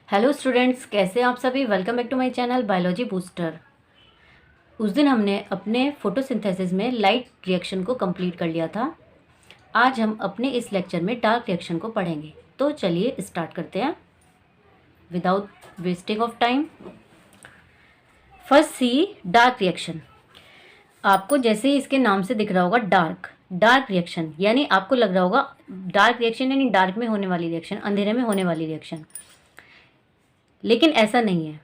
Hello students, कैसे हैं आप सभी। Welcome back to my channel biology booster. उस दिन हमने अपने फोटोसिंथेसिस में लाइट रिएक्शन को कंप्लीट कर लिया था। आज हम अपने इस लेक्चर में डार्क रिएक्शन को पढ़ेंगे। तो चलिए स्टार्ट करते हैं without wasting of time. First see dark reaction. आपको जैसे ही इसके नाम से दिख रहा होगा डार्क रिएक्शन, यानी आपको लग रहा होगा डार्क रिएक्शन यानी डार्क में होने वाली रिएक्शन, अंधेरे में होने वाली रिएक्शन, लेकिन ऐसा नहीं है।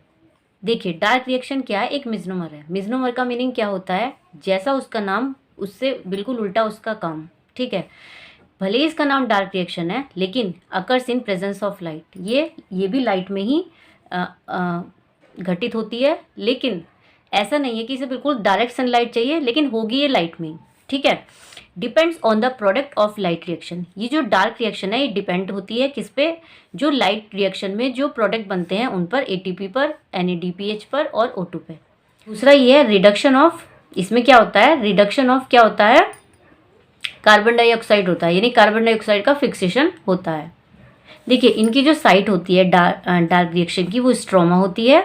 देखिए, डार्क रिएक्शन क्या है, एक मिसनोमर है। मिसनोमर का मीनिंग क्या होता है, जैसा उसका नाम उससे बिल्कुल उल्टा उसका काम। ठीक है, भले ही इसका नाम डार्क रिएक्शन है लेकिन occurs in presence of light. ये भी लाइट में ही घटित होती है, लेकिन ऐसा नहीं है कि इसे बिल्कुल डायरेक्ट सनलाइट चाहिए, लेकिन होगी ये लाइट में ही। ठीक है, depends on the product of light reaction. ये जो डार्क रिएक्शन है ये डिपेंड होती है किस पे, जो लाइट रिएक्शन में जो प्रोडक्ट बनते हैं उन पर, एटीपी पर, एनएडीपीएच पर और O2 पे। दूसरा ये है रिडक्शन ऑफ। इसमें क्या होता है, रिडक्शन ऑफ क्या होता है, कार्बन डाइऑक्साइड होता है, यानी कार्बन डाइऑक्साइड का फिक्सेशन होता है। देखिए, इनकी जो साइट होती है डार्क रिएक्शन की, वो स्ट्रोमा होती है।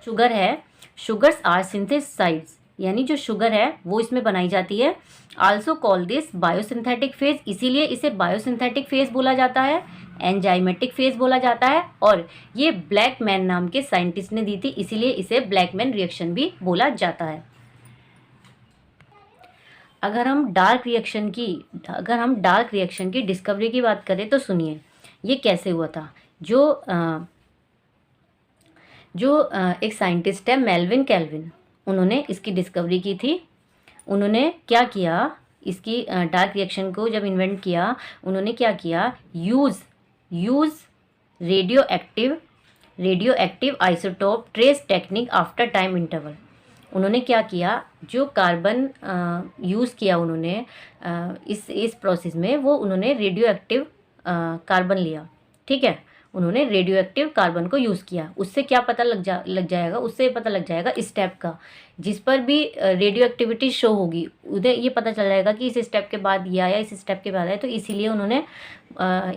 शुगर है, शुगर्स आर सिंथेसाइज्ड, यानी जो शुगर है वो इसमें बनाई जाती है। Also call this biosynthetic phase, इसीलिए इसे बायोसिंथेटिक फेज बोला जाता है, एंजाइमेटिक फेज बोला जाता है। और ये ब्लैक मैन नाम के साइंटिस्ट ने दी थी, इसीलिए इसे ब्लैक मैन रिएक्शन भी बोला जाता है। अगर हम डार्क रिएक्शन की डिस्कवरी की बात करें तो सुनिए ये कैसे हुआ था। एक साइंटिस्ट है मेल्विन कैल्विन, उन्होंने इसकी डिस्कवरी की थी। उन्होंने क्या किया, इसकी डार्क रिएक्शन को जब इन्वेंट किया, उन्होंने क्या किया, use radio active isotope trace technique after time interval. उन्होंने क्या किया, जो कार्बन यूज़ किया उन्होंने इस प्रोसेस में, वो उन्होंने रेडियो एक्टिव कार्बन लिया। ठीक है, उन्होंने रेडियो एक्टिव कार्बन को यूज़ किया। उससे क्या पता लग जाएगा, उससे पता लग जाएगा स्टेप का, जिस पर भी रेडियो एक्टिविटी शो होगी उधर ये पता चल जाएगा कि इस स्टेप के बाद ये आया, इस स्टेप के बाद आया। तो इसीलिए उन्होंने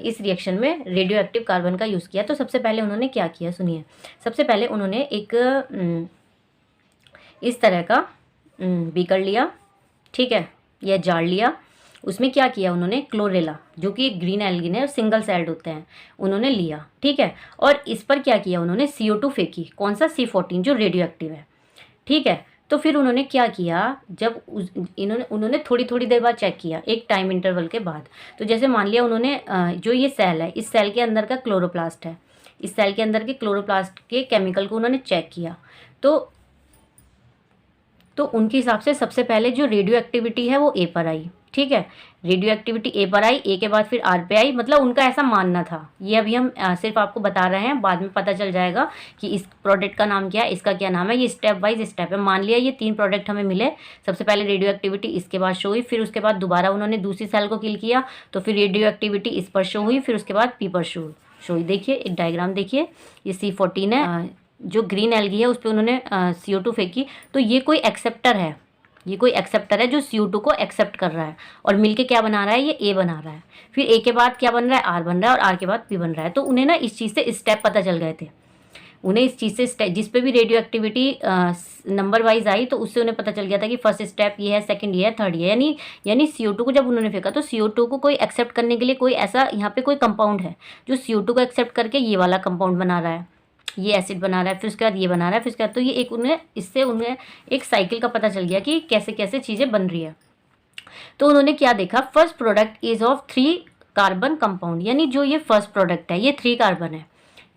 इस रिएक्शन में रेडियो एक्टिव कार्बन का यूज़ किया। तो सबसे पहले उन्होंने क्या किया, सुनिए। सबसे पहले उन्होंने एक इस तरह का बीकर लिया, ठीक है, या जार लिया। उसमें क्या किया उन्होंने, क्लोरेला, जो कि एक ग्रीन एल्गिन है और सिंगल सेल्ड होते हैं, उन्होंने लिया। ठीक है, और इस पर क्या किया उन्होंने, CO2 फेंकी। कौन सा, C14, जो रेडियो एक्टिव है। ठीक है, तो फिर उन्होंने क्या किया, जब उन्होंने थोड़ी थोड़ी देर बाद चेक किया, एक टाइम इंटरवल के बाद। तो जैसे मान लिया उन्होंने जो ये सेल है, इस सेल के अंदर का क्लोरोप्लास्ट है, इस सेल के अंदर के क्लोरोप्लास्ट के केमिकल को उन्होंने चेक किया। तो उनके हिसाब से सबसे पहले जो रेडियो एक्टिविटी है वो A पर आई। ठीक है, रेडियो एक्टिविटी A पर आई, A के बाद फिर R पे आई, मतलब उनका ऐसा मानना था। ये अभी हम सिर्फ आपको बता रहे हैं, बाद में पता चल जाएगा कि इस प्रोडक्ट का नाम क्या है, इसका क्या नाम है। ये स्टेप वाइज स्टेप है। मान लिया ये 3 प्रोडक्ट हमें मिले, सबसे पहले रेडियो एक्टिविटी इसके बाद शो हुई, फिर उसके बाद दोबारा उन्होंने दूसरी सेल को किल किया, तो फिर रेडियो एक्टिविटी इस पर शो हुई, फिर उसके बाद P पर शो हुई। देखिए, एक डायग्राम देखिए, ये C14 है, जो ग्रीन एल्गी है उस पर उन्होंने CO2 फेंकी। तो ये कोई एक्सेप्टर है, जो CO2 को एक्सेप्ट कर रहा है, और मिलके क्या बना रहा है, ये A बना रहा है। फिर A के बाद क्या बन रहा है, R बन रहा है, और R के बाद P बन रहा है। तो उन्हें ना इस चीज़ से स्टेप पता चल गए थे। उन्हें इस चीज़ से जिस पे भी radio activity number wise I, तो उससे उन्हें पता चल गया था कि फर्स्ट स्टेप ये है, सेकंड ये है, थर्ड ये है। यानी CO2 को जब उन्होंने फेंका, तो CO2 को कोई एक्सेप्ट करने के लिए कोई ऐसा यहाँ पे कोई कंपाउंड है जो CO2 को एक्सेप्ट करके ये वाला कंपाउंड बना रहा है, ये एसिड बना रहा है, फिर उसके बाद ये बना रहा है, फिर उसके बाद, तो ये एक उन्हें एक साइकिल का पता चल गया कि कैसे कैसे चीज़ें बन रही है। तो उन्होंने क्या देखा, first product is of 3 carbon compound, यानी जो ये फर्स्ट प्रोडक्ट है ये 3 कार्बन है।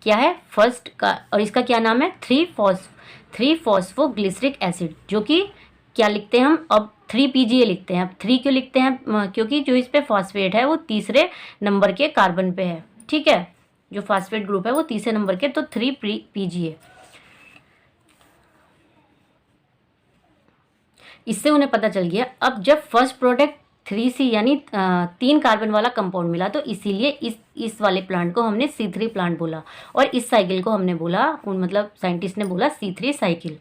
क्या है, फर्स्ट का, और इसका क्या नाम है, 3 फॉस्फोग्लिसरिक एसिड, जो कि क्या लिखते हैं हम अब, 3PGA लिखते हैं। अब 3 क्यों लिखते हैं, क्योंकि जो इस पे फॉस्फेट है वो तीसरे नंबर के कार्बन पे है। ठीक है, जो फास्फेट ग्रुप है वो तीसरे नंबर के, तो 3PGA। इससे उन्हें पता चल गया। अब जब फर्स्ट प्रोडक्ट 3C यानी 3 कार्बन वाला कंपाउंड मिला, तो इसीलिए इस वाले प्लांट को हमने C3 प्लांट बोला, और इस साइकिल को हमने बोला, मतलब साइंटिस्ट ने बोला C3 साइकिल।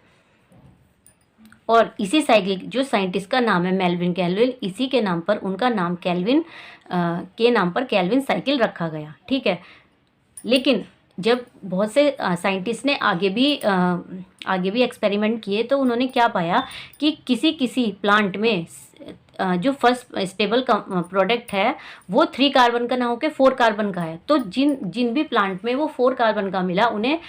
और इसी साइकिल, जो साइंटिस्ट का नाम है मेल्विन कैल्विन, इसी के नाम पर उनका नाम कैल्विन के नाम पर कैल्विन साइकिल रखा गया। ठीक है, लेकिन जब बहुत से साइंटिस्ट ने आगे भी एक्सपेरिमेंट किए तो उन्होंने क्या पाया कि किसी किसी प्लांट में जो फर्स्ट स्टेबल प्रोडक्ट है वो 3 कार्बन का ना होकर 4 कार्बन का है। तो जिन जिन भी प्लांट में वो 4 कार्बन का मिला उन्हें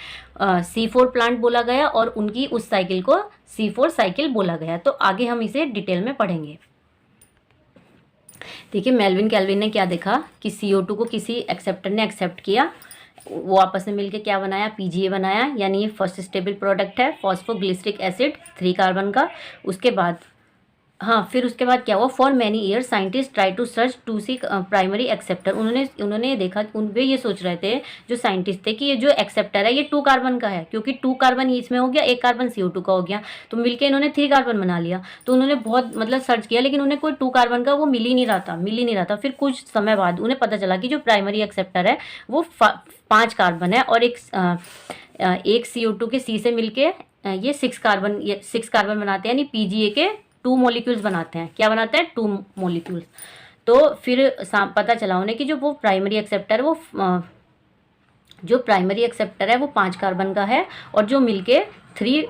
C4 प्लांट बोला गया और उनकी उस साइकिल को C4 साइकिल बोला गया। तो आगे हम इसे डिटेल में पढ़ेंगे। देखिए मेल्विन कैल्विन ने क्या देखा कि CO2 को किसी एक्सेप्टर ने एक्सेप्ट किया, वो आपस में मिलके क्या बनाया, PGA बनाया, यानी ये फर्स्ट स्टेबल प्रोडक्ट है, फॉस्फोग्लिसरिक एसिड 3 कार्बन का। उसके बाद फिर उसके बाद क्या हुआ, for many year scientist try to search to see primary acceptor. उन्होंने देखा, वे ये सोच रहे थे जो साइंटिस्ट थे कि ये जो एक्सेप्टर है ये 2 कार्बन का है, क्योंकि 2 कार्बन इसमें हो गया, 1 कार्बन CO2 का हो गया, तो मिलके इन्होंने 3 कार्बन बना लिया। तो उन्होंने बहुत सर्च किया, लेकिन उन्हें कोई 2 कार्बन का वो मिल ही नहीं रहा था। फिर कुछ समय बाद उन्हें पता चला कि जो प्राइमरी एक्सेप्टर है वो 5 कार्बन है और एक CO2 के C से मिलके ये 6 कार्बन बनाते हैं, यानी PGA के 2 मॉलिक्यूल्स बनाते हैं। क्या बनाते हैं? 2 मॉलिक्यूल्स। तो फिर पता चला उन्हें कि जो प्राइमरी एक्सेप्टर है वो 5 कार्बन का है और जो मिलके 3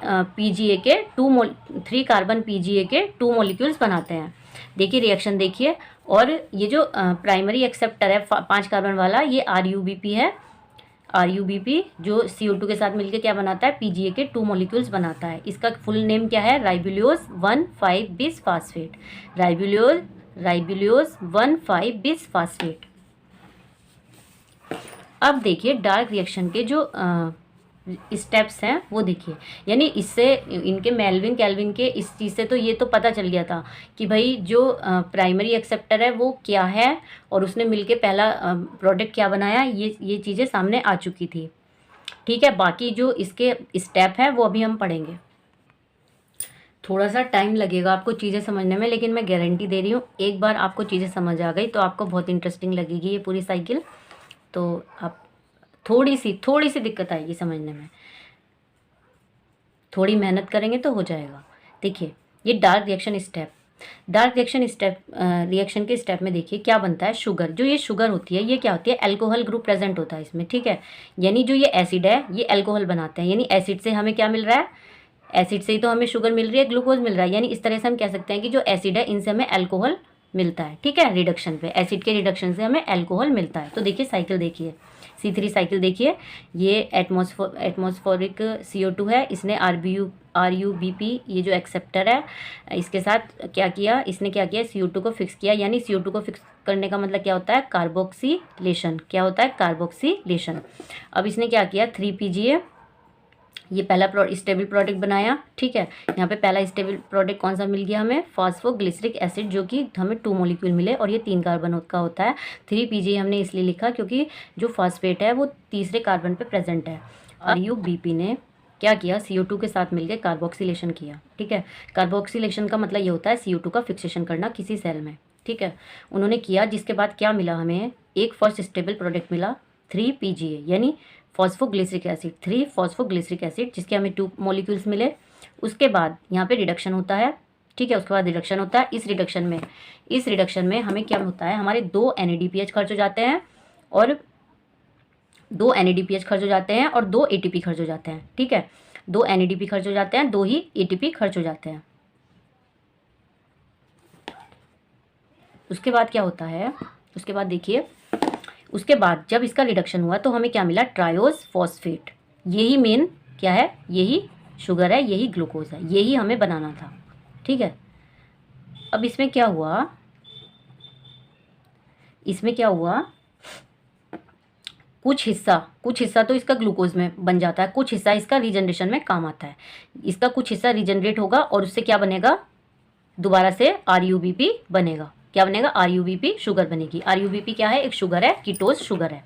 कार्बन PGA के 2 मॉलिक्यूल्स बनाते हैं। देखिए रिएक्शन देखिए, और ये जो प्राइमरी एक्सेप्टर है 5 कार्बन वाला, ये RUBP है। RUBP जो CO2 के साथ मिलकर क्या बनाता है, PGA के 2 मॉलिक्यूल्स बनाता है। इसका फुल नेम क्या है, ribulose 1,5-bis phosphate. Ribulose 1,5-bis phosphate. अब देखिए डार्क रिएक्शन के जो स्टेप्स हैं वो देखिए, यानी इससे इनके मेल्विन कैल्विन के इस चीज़ से तो ये तो पता चल गया था कि भाई जो प्राइमरी एक्सेप्टर है वो क्या है और उसने मिलके पहला प्रोडक्ट क्या बनाया, ये चीज़ें सामने आ चुकी थी। ठीक है, बाकी जो इसके स्टेप है वो अभी हम पढ़ेंगे। थोड़ा सा टाइम लगेगा आपको चीज़ें समझने में, लेकिन मैं गारंटी दे रही हूँ एक बार आपको चीज़ें समझ आ गई तो आपको बहुत इंटरेस्टिंग लगेगी ये पूरी साइकिल। तो आप थोड़ी सी दिक्कत आएगी समझने में, थोड़ी मेहनत करेंगे तो हो जाएगा। देखिए ये डार्क रिएक्शन के स्टेप में देखिए क्या बनता है, शुगर। जो ये शुगर होती है ये क्या होती है, अल्कोहल ग्रुप प्रेजेंट होता है इसमें। ठीक है, यानी जो ये एसिड है ये अल्कोहल बनाते हैं, यानी एसिड से हमें क्या मिल रहा है, एसिड से ही तो हमें शुगर मिल रही है, ग्लूकोज मिल रहा है। यानी इस तरह से हम कह सकते हैं कि जो एसिड है इनसे हमें अल्कोहल मिलता है। ठीक है, रिडक्शन पे एसिड के रिडक्शन से हमें अल्कोहल मिलता है। तो देखिए साइकिल देखिए, C3 साइकिल देखिए, ये एटमॉस्फेरिक CO2 है, इसने RUBP ये जो एक्सेप्टर है इसके साथ क्या किया, इसने क्या किया, CO2 को फिक्स किया। यानी CO2 को फिक्स करने का मतलब क्या होता है, कार्बोक्सिलेशन। क्या होता है, कार्बोक्सिलेशन। अब इसने क्या किया, 3PGA ये पहला स्टेबल प्रोडक्ट बनाया। ठीक है, यहाँ पे पहला स्टेबल प्रोडक्ट कौन सा मिल गया हमें, फॉस्फोग्लिसरिक एसिड, जो कि हमें 2 मॉलिक्यूल मिले और ये 3 कार्बन का होता है। 3PGA हमने इसलिए लिखा क्योंकि जो फॉस्फेट है वो तीसरे कार्बन पे प्रेजेंट है। RUBP ने क्या किया, CO2 के साथ मिलकर कार्बोक्सिलेशन किया। ठीक है, कार्बोक्सिलेशन का मतलब ये होता है CO2 का फिक्सेशन करना किसी सेल में। ठीक है, उन्होंने किया, जिसके बाद क्या मिला हमें, एक फर्स्ट स्टेबल प्रोडक्ट मिला 3PGA, यानी फॉस्फोग्लिसरिक एसिड, 3 फॉस्फोग्लिसरिक एसिड, जिसके हमें 2 मॉलिक्यूल्स मिले। उसके बाद यहाँ पे रिडक्शन होता है। ठीक है, उसके बाद रिडक्शन होता है। इस रिडक्शन में हमें क्या होता है, हमारे 2 NADPH खर्च हो जाते हैं और 2 NADPH खर्च हो जाते हैं और 2 ATP खर्च हो जाते हैं। ठीक है, 2 NADP खर्च हो जाते हैं, 2 ही ATP खर्च हो जाते हैं। उसके बाद क्या होता है, उसके बाद देखिए, उसके बाद जब इसका रिडक्शन हुआ तो हमें क्या मिला, ट्रायोज फॉस्फेट। यही मेन क्या है, यही शुगर है, यही ग्लूकोज है, यही हमें बनाना था। ठीक है, अब इसमें क्या हुआ, कुछ हिस्सा तो इसका ग्लूकोज में बन जाता है, कुछ हिस्सा इसका रीजनरेशन में काम आता है। इसका कुछ हिस्सा रीजनरेट होगा और उससे क्या बनेगा, दोबारा से RUBP बनेगा। क्या बनेगा, RUBP शुगर बनेगी। RUBP क्या है, एक शुगर है, कीटोज शुगर है।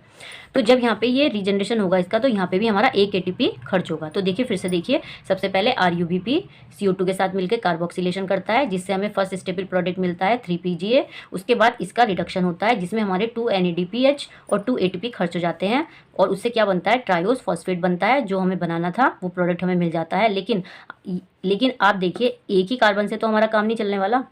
तो जब यहाँ पे ये रीजनरेशन होगा इसका, तो यहाँ पे भी हमारा 1 ATP खर्च होगा। तो देखिए फिर से देखिए, सबसे पहले RUBP CO2 के साथ मिलकर कार्बोक्सिलेशन करता है, जिससे हमें फर्स्ट स्टेबल प्रोडक्ट मिलता है 3PGA। उसके बाद इसका रिडक्शन होता है, जिसमें हमारे 2 NADPH और 2 ATP खर्च हो जाते हैं और उससे क्या बनता है, ट्रायोज फॉस्फेट बनता है। जो हमें बनाना था वो प्रोडक्ट हमें मिल जाता है। लेकिन आप देखिए, एक ही कार्बन से तो हमारा काम नहीं चलने वाला।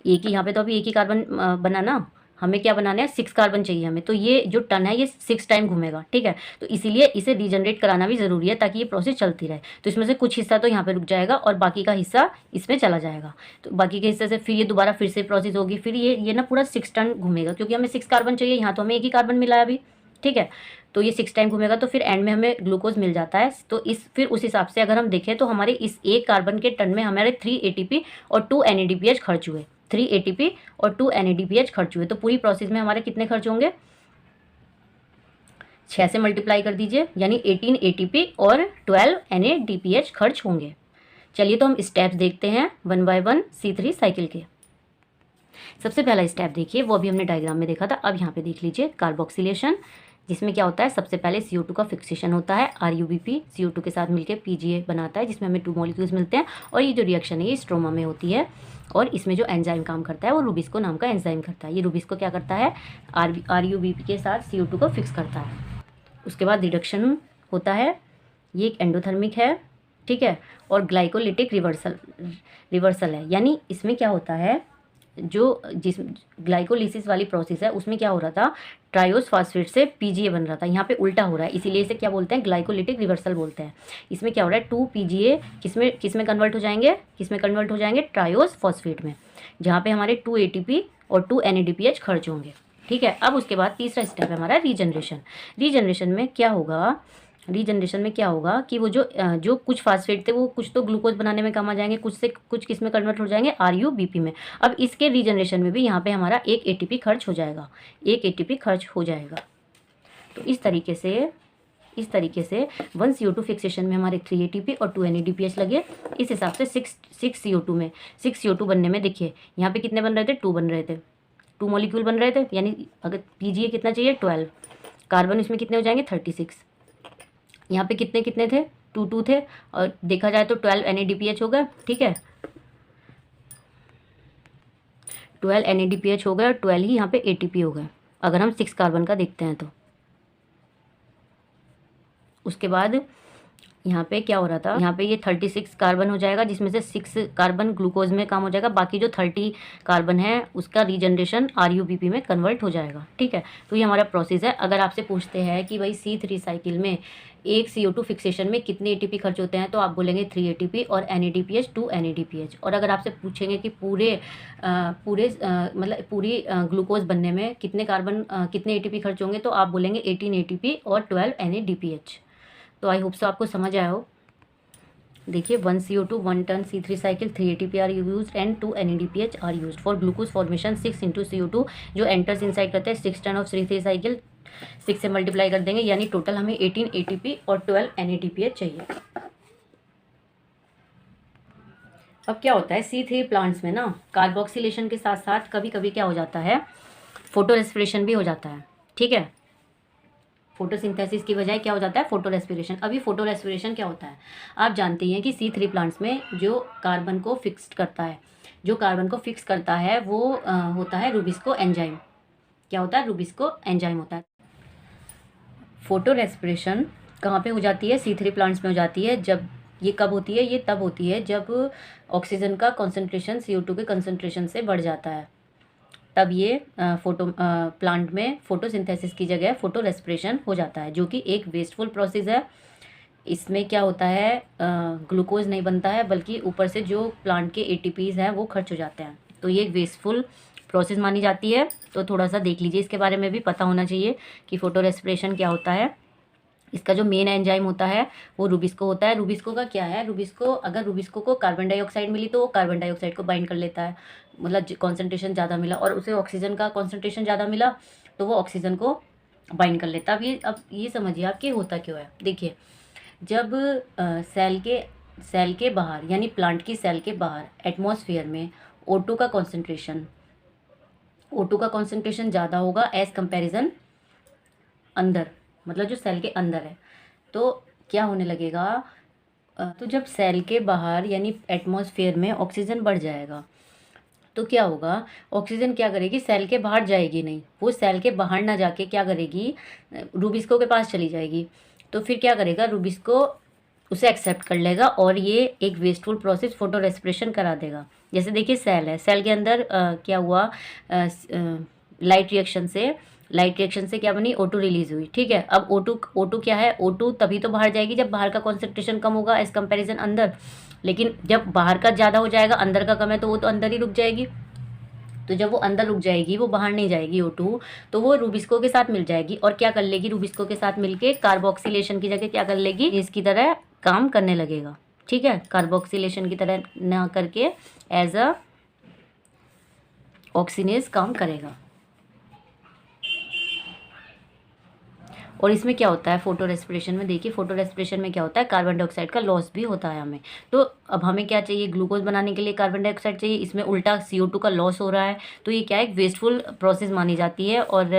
एक ही यहाँ पे तो अभी एक ही कार्बन बना ना, हमें क्या बनाना है, 6 कार्बन चाहिए हमें, तो ये जो टन है ये 6 टाइम घूमेगा, ठीक है। तो इसीलिए इसे रीजनरेट कराना भी ज़रूरी है ताकि ये प्रोसेस चलती रहे। तो इसमें से कुछ हिस्सा तो यहाँ पे रुक जाएगा और बाकी का हिस्सा इसमें चला जाएगा। तो बाकी के हिस्से से फिर ये दोबारा फिर से प्रोसेस होगी, फिर ये ना पूरा 6 टन घूमेगा, क्योंकि हमें 6 कार्बन चाहिए, यहाँ तो हमें एक ही कार्बन मिला है अभी, ठीक है। तो ये 6 टाइम घूमेगा, तो फिर एंड में हमें ग्लूकोज मिल जाता है। तो फिर उस हिसाब से अगर हम देखें तो हमारे इस एक कार्बन के टन में हमारे 3 ATP और 2 NADPH खर्च हुए, 3 ATP और 2 NADPH खर्च हुए। तो पूरी प्रोसेस में हमारे कितने खर्च होंगे, 6 से मल्टीप्लाई कर दीजिए, यानी 18 ATP और 12 NADPH खर्च होंगे। चलिए तो हम स्टेप्स देखते हैं one by one C3 cycle के। सबसे पहला स्टेप देखिए, वो अभी हमने डायग्राम में देखा था, अब यहाँ पे देख लीजिए कार्बोक्सिलेशन, जिसमें क्या होता है, सबसे पहले CO2 का फिक्सेशन होता है, RUBP CO2 के साथ मिलकर PGA बनाता है, जिसमें हमें 2 मॉलिक्यूल्स मिलते हैं। और ये जो रिएक्शन है ये स्ट्रोमा में होती है, और इसमें जो एंजाइम काम करता है वो रुबिस्को नाम का एंजाइम करता है। ये रुबिस्को क्या करता है, RUBP के साथ CO2 को फिक्स करता है। उसके बाद रिडक्शन होता है, ये एक एंडोथर्मिक है, ठीक है, और ग्लाइकोलिटिक रिवर्सल है। यानी इसमें क्या होता है, जिस ग्लाइकोलिसिस वाली प्रोसेस है उसमें क्या हो रहा था, ट्रायोस फास्फेट से PGA बन रहा था, यहाँ पे उल्टा हो रहा है, इसीलिए इसे क्या बोलते हैं, ग्लाइकोलिटिक रिवर्सल बोलते हैं। इसमें क्या हो रहा है, 2 PGA किसमें कन्वर्ट हो जाएंगे, ट्रायोस फॉस्फेट में, जहाँ पे हमारे 2 ATP और 2 NADPH खर्च होंगे, ठीक है। अब उसके बाद तीसरा स्टेप है हमारा रीजनरेशन। रीजनरेशन में क्या होगा कि वो जो कुछ फास्फेट थे वो कुछ तो ग्लूकोज बनाने में काम आ जाएंगे, कुछ किस में कन्वर्ट हो जाएंगे, RUBP में। अब इसके रीजनरेशन में भी यहाँ पे हमारा एक ATP खर्च हो जाएगा, तो इस तरीके से 1 CO2 फिक्सेशन में हमारे 3 ATP और 2 NADPH लगे। इस हिसाब से 6 CO2 बनने में देखिए यहाँ पे कितने बन रहे थे, 2 बन रहे थे, 2 मॉलिक्यूल बन रहे थे, यानी अगर PGA कितना चाहिए, 12, कार्बन इसमें कितने हो जाएंगे, 36, यहाँ पे कितने थे, 2 थे, और देखा जाए तो 12 NADPH हो गया, ठीक है, 12 NADPH हो गया और 12 ही यहाँ पे ATP हो गया, अगर हम 6 कार्बन का देखते हैं तो। उसके बाद यहाँ पे क्या हो रहा था, यहाँ पे ये 36 कार्बन हो जाएगा, जिसमें से 6 कार्बन ग्लूकोज में काम हो जाएगा, बाकी जो 30 कार्बन है उसका रीजनरेशन RUBP में कन्वर्ट हो जाएगा, ठीक है। तो ये हमारा प्रोसेस है। अगर आपसे पूछते हैं कि भाई C3 साइकिल में एक CO2 फिक्सेशन में कितने ATP खर्च होते हैं, तो आप बोलेंगे 3 ATP और NADPH 2 NADPH। और अगर आपसे पूछेंगे कि पूरी ग्लूकोज बनने में कितने ATP खर्च होंगे, तो आप बोलेंगे 18 ATP और 12 NADPH। तो आई होप सो आपको समझ आया हो। देखिए 1 CO2 1 turn C3 cycle 3 ATP are use and 2 NADPH are use for glucose formation 6 into CO2 जो एंटर्स इनसाइड करते हैं 6 टन ऑफ C3 साइकिल 6 से मल्टीप्लाई कर देंगे, यानी टोटल हमें 18 ATP और 12 NADPH चाहिए। अब क्या होता है C3 प्लांट्स में ना, कार्बोक्सिलेशन के साथ साथ कभी कभी क्या हो जाता है, फोटो रेस्पिरेशन भी हो जाता है, ठीक है। फोटोसिंथेसिस की बजाय क्या हो जाता है, फोटो रेस्पिरेशन। अभी फोटो रेस्पिरेशन क्या होता है, आप जानते हैं कि C3 प्लांट्स में जो कार्बन को फिक्स करता है वो होता है रुबिस्को एंजाइम। क्या होता है, रुबिस्को एंजाइम होता है। फोटो रेस्पिरेशन कहाँ पे हो जाती है, C3 प्लांट्स में हो जाती है। ये कब होती है, ये तब होती है जब ऑक्सीजन का कॉन्सेंट्रेशन CO2 के कंसनट्रेशन से बढ़ जाता है, तब ये प्लांट में फोटोसिंथेसिस की जगह फोटो रेस्पिरेशन हो जाता है, जो कि एक वेस्टफुल प्रोसेस है। इसमें क्या होता है, ग्लूकोज नहीं बनता है, बल्कि ऊपर से जो प्लांट के ATPs हैं वो खर्च हो जाते हैं। तो ये एक वेस्टफुल प्रोसेस मानी जाती है। तो थोड़ा सा देख लीजिए, इसके बारे में भी पता होना चाहिए कि फोटो रेस्पिरेशन क्या होता है। इसका जो मेन एंजाइम होता है वो रुबिस्को होता है। रुबिस्को का क्या है, अगर रुबिस्को को कार्बन डाइऑक्साइड मिली तो वो कार्बन डाइऑक्साइड को बाइंड कर लेता है, मतलब कॉन्सेंट्रेशन ज़्यादा मिला और उसे ऑक्सीजन का कॉन्सेंट्रेशन ज़्यादा मिला तो वो ऑक्सीजन को बाइंड कर लेता है। अब ये समझिए आप कि होता क्यों है। देखिए, जब सेल के बाहर यानी प्लांट की सेल के बाहर एटमॉस्फेयर में O2 का कॉन्सेंट्रेशन ज़्यादा होगा एज कंपेरिजन अंदर, मतलब जो सेल के अंदर है, तो क्या होने लगेगा, तो जब सेल के बाहर यानी एटमॉस्फेयर में ऑक्सीजन बढ़ जाएगा तो क्या होगा, ऑक्सीजन क्या करेगी, सेल के बाहर जाएगी नहीं, वो सेल के बाहर ना जाके क्या करेगी, रुबिस्को के पास चली जाएगी। तो फिर क्या करेगा, रुबिस्को उसे एक्सेप्ट कर लेगा और ये एक वेस्टफुल प्रोसेस फोटो रेस्पिरेशन करा देगा। जैसे देखिए सेल है, सेल के अंदर क्या हुआ, लाइट रिएक्शन से क्या बनी, O2 रिलीज हुई। ठीक है, अब O2 क्या है, O2 तभी तो बाहर जाएगी जब बाहर का कॉन्सेंट्रेशन कम होगा एज कंपेरिजन अंदर। लेकिन जब बाहर का ज़्यादा हो जाएगा, अंदर का कम है, तो वो तो अंदर ही रुक जाएगी। तो जब वो अंदर रुक जाएगी, वो बाहर नहीं जाएगी O2, तो वो रूबिस्को के साथ मिल जाएगी और क्या कर लेगी, रूबिस्को के साथ मिलके कार्बोक्सिलेशन की जगह क्या कर लेगी, इसकी तरह काम करने लगेगा। ठीक है, कार्बोक्सिलेशन की तरह ना करके एज अ ऑक्सीनेज काम करेगा। और इसमें क्या होता है, फोटो रेस्पिरेशन में, देखिए फोटो रेस्पिरेशन में क्या होता है, कार्बन डाइऑक्साइड का लॉस भी होता है हमें। तो अब हमें क्या चाहिए, ग्लूकोज बनाने के लिए कार्बन डाइऑक्साइड चाहिए, इसमें उल्टा CO2 का लॉस हो रहा है। तो ये क्या है, एक वेस्टफुल प्रोसेस मानी जाती है और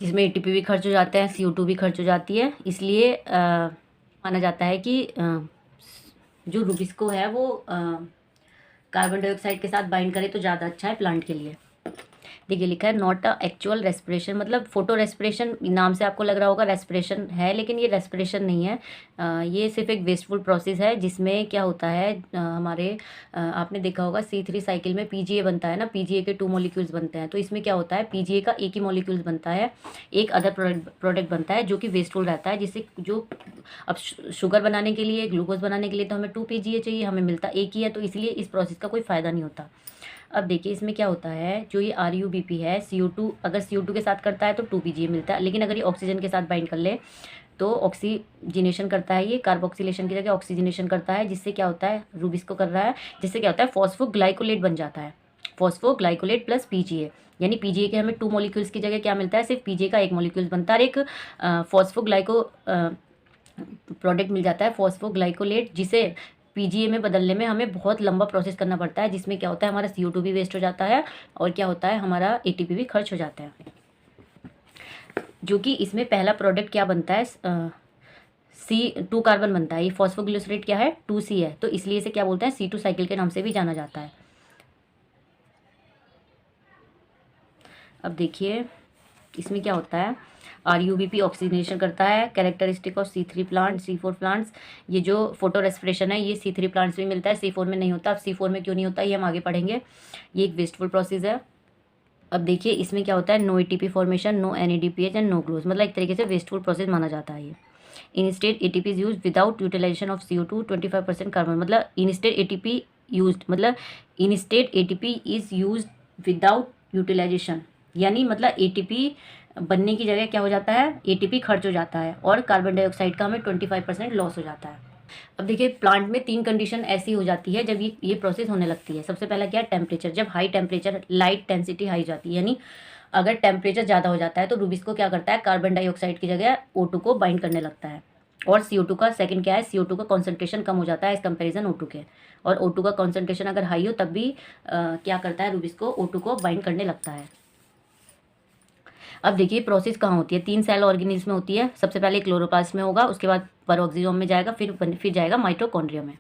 इसमें ATP भी खर्च हो जाता है, CO2 भी खर्च हो जाती है। इसलिए माना जाता है कि जो रूबिस्को है वो कार्बन डाइऑक्साइड के साथ बाइंड करे तो ज़्यादा अच्छा है प्लांट के लिए। देखिए लिखा है नॉट अ एक्चुअल रेस्पिरेशन, मतलब फोटो रेस्पिरेशन नाम से आपको लग रहा होगा रेस्पिरेशन है, लेकिन ये रेस्पिरेशन नहीं है। ये सिर्फ एक वेस्टफुल प्रोसेस है जिसमें क्या होता है, हमारे आपने देखा होगा C3 साइकिल में PGA बनता है ना, PGA के 2 मॉलिक्यूल्स बनते हैं। तो इसमें क्या होता है, PGA का एक ही मॉलिक्यूल्स बनता है, एक अदर प्रोडक्ट बनता है जो कि वेस्टफुल रहता है, जिससे जो अब शुगर बनाने के लिए, ग्लूकोज बनाने के लिए तो हमें 2 PGA चाहिए, हमें मिलता एक ही है, तो इसलिए इस प्रोसेस का कोई फ़ायदा नहीं होता। अब देखिए इसमें क्या होता है, जो ये RUBP है, CO2 अगर CO2 के साथ करता है तो 2 PGA मिलता है, लेकिन अगर ये ऑक्सीजन के साथ बाइंड कर ले तो ऑक्सीजनेशन करता है, ये कार्बोक्सिलेशन की जगह ऑक्सीजनेशन करता है, जिससे क्या होता है, रूबिस्को कर रहा है, जिससे क्या होता है, फॉस्फोग्लाइकोलेट बन जाता है, फॉस्फोग्लाइकोलेट प्लस PGA। यानी PGA के हमें 2 मॉलिक्यूल्स की जगह क्या मिलता है, सिर्फ PGA का एक मॉलिक्यूल्स बनता है और एक फॉस्फोग्लाइको प्रोडक्ट मिल जाता है, फॉस्फोग्लाइकोलेट, जिसे PGA में बदलने में हमें बहुत लंबा प्रोसेस करना पड़ता है, जिसमें क्या होता है, हमारा CO2 भी वेस्ट हो जाता है और क्या होता है, हमारा ATP भी खर्च हो जाता है। जो कि इसमें पहला प्रोडक्ट क्या बनता है, C2 कार्बन बनता है। ये फॉस्फोग्लिसरेट क्या है, 2C है, तो इसलिए इसे क्या बोलते हैं, C2 साइकिल के नाम से भी जाना जाता है। अब देखिए इसमें क्या होता है, RUBP ऑक्सीजनेशन करता है, characteristic of C3 plant, C4 plants. ये जो फोटो रेस्पिरेशन है ये C3 प्लांट्स में मिलता है, C4 में नहीं होता। अब C4 में क्यों नहीं होता ये हम आगे पढ़ेंगे, ये एक वेस्टफुल प्रोसेस है। अब देखिए इसमें क्या होता है, no ATP formation, no NADPH and no glucose, मतलब एक तरीके से वेस्टफुल प्रोसेस माना जाता है ये। Instead ATP is use without utilization of CO2, 25% carbon, मतलब इंस्टेड ATP यूज, मतलब instead ATP is use without utilization, यानी मतलब ATP बनने की जगह क्या हो जाता है, ATP खर्च हो जाता है और कार्बन डाइऑक्साइड का हमें 25% लॉस हो जाता है। अब देखिए प्लांट में 3 कंडीशन ऐसी हो जाती है जब ये प्रोसेस होने लगती है। सबसे पहला क्या है, टेम्परेचर। जब high temperature, light density high जाती है, यानी अगर टेम्परेचर ज़्यादा हो जाता है तो रूबिस्को क्या करता है, कार्बन डाइऑक्साइड की जगह O2 को बाइंड करने लगता है। और CO2 का सेकंड क्या है, CO2 का कॉन्सेंट्रेशन कम हो जाता है एज कंपेरिजन O2 के, और O2 का कॉन्सेंट्रेशन अगर हाई हो तब भी क्या करता है, रूबिस्को O2 को बाइंड करने लगता है। अब देखिए प्रोसेस कहाँ होती है, 3 सेल ऑर्गेनिज्म में होती है। सबसे पहले क्लोरोप्लास्ट में होगा, उसके बाद पेरोक्सिसोम में जाएगा, फिर जाएगा माइटोकॉन्ड्रिया में।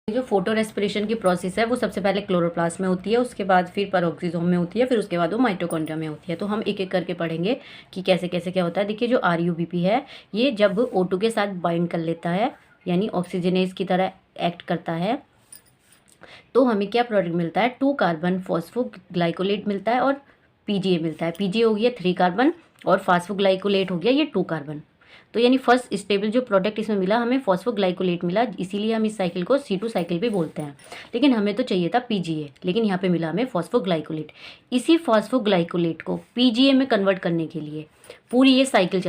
जो फोटो रेस्पिरेशन की प्रोसेस है वो सबसे पहले क्लोरोप्लास्ट में होती है, उसके बाद फिर पेरोक्सिसोम में होती है, फिर उसके बाद वो माइटोकॉन्ड्रिया में होती है। तो हम एक एक करके पढ़ेंगे कि कैसे कैसे क्या होता है। देखिए जो RUBP है ये जब O2 के साथ बाइंड कर लेता है, यानी ऑक्सीजनेज की तरह एक्ट करता है, तो हमें क्या प्रोडक्ट मिलता है, 2 कार्बन फॉस्फोग्लाइकोलेट मिलता है और PGA मिलता है। PGA हो गया 3 कार्बन और फॉस्फोग्लाइकोलेट हो गया ये 2 कार्बन। तो यानी फर्स्ट स्टेबल जो प्रोडक्ट इसमें मिला हमें फॉस्फोग्लाइकोलेट मिला, इसीलिए हम इस साइकिल को C2 साइकिल भी बोलते हैं। लेकिन हमें तो चाहिए था PGA, लेकिन यहाँ पे मिला हमें फॉस्फोग्लाइकोलेट। इसी फॉस्फोग्लाइकोलेट को PGA में कन्वर्ट करने के लिए पूरी ये साइकिल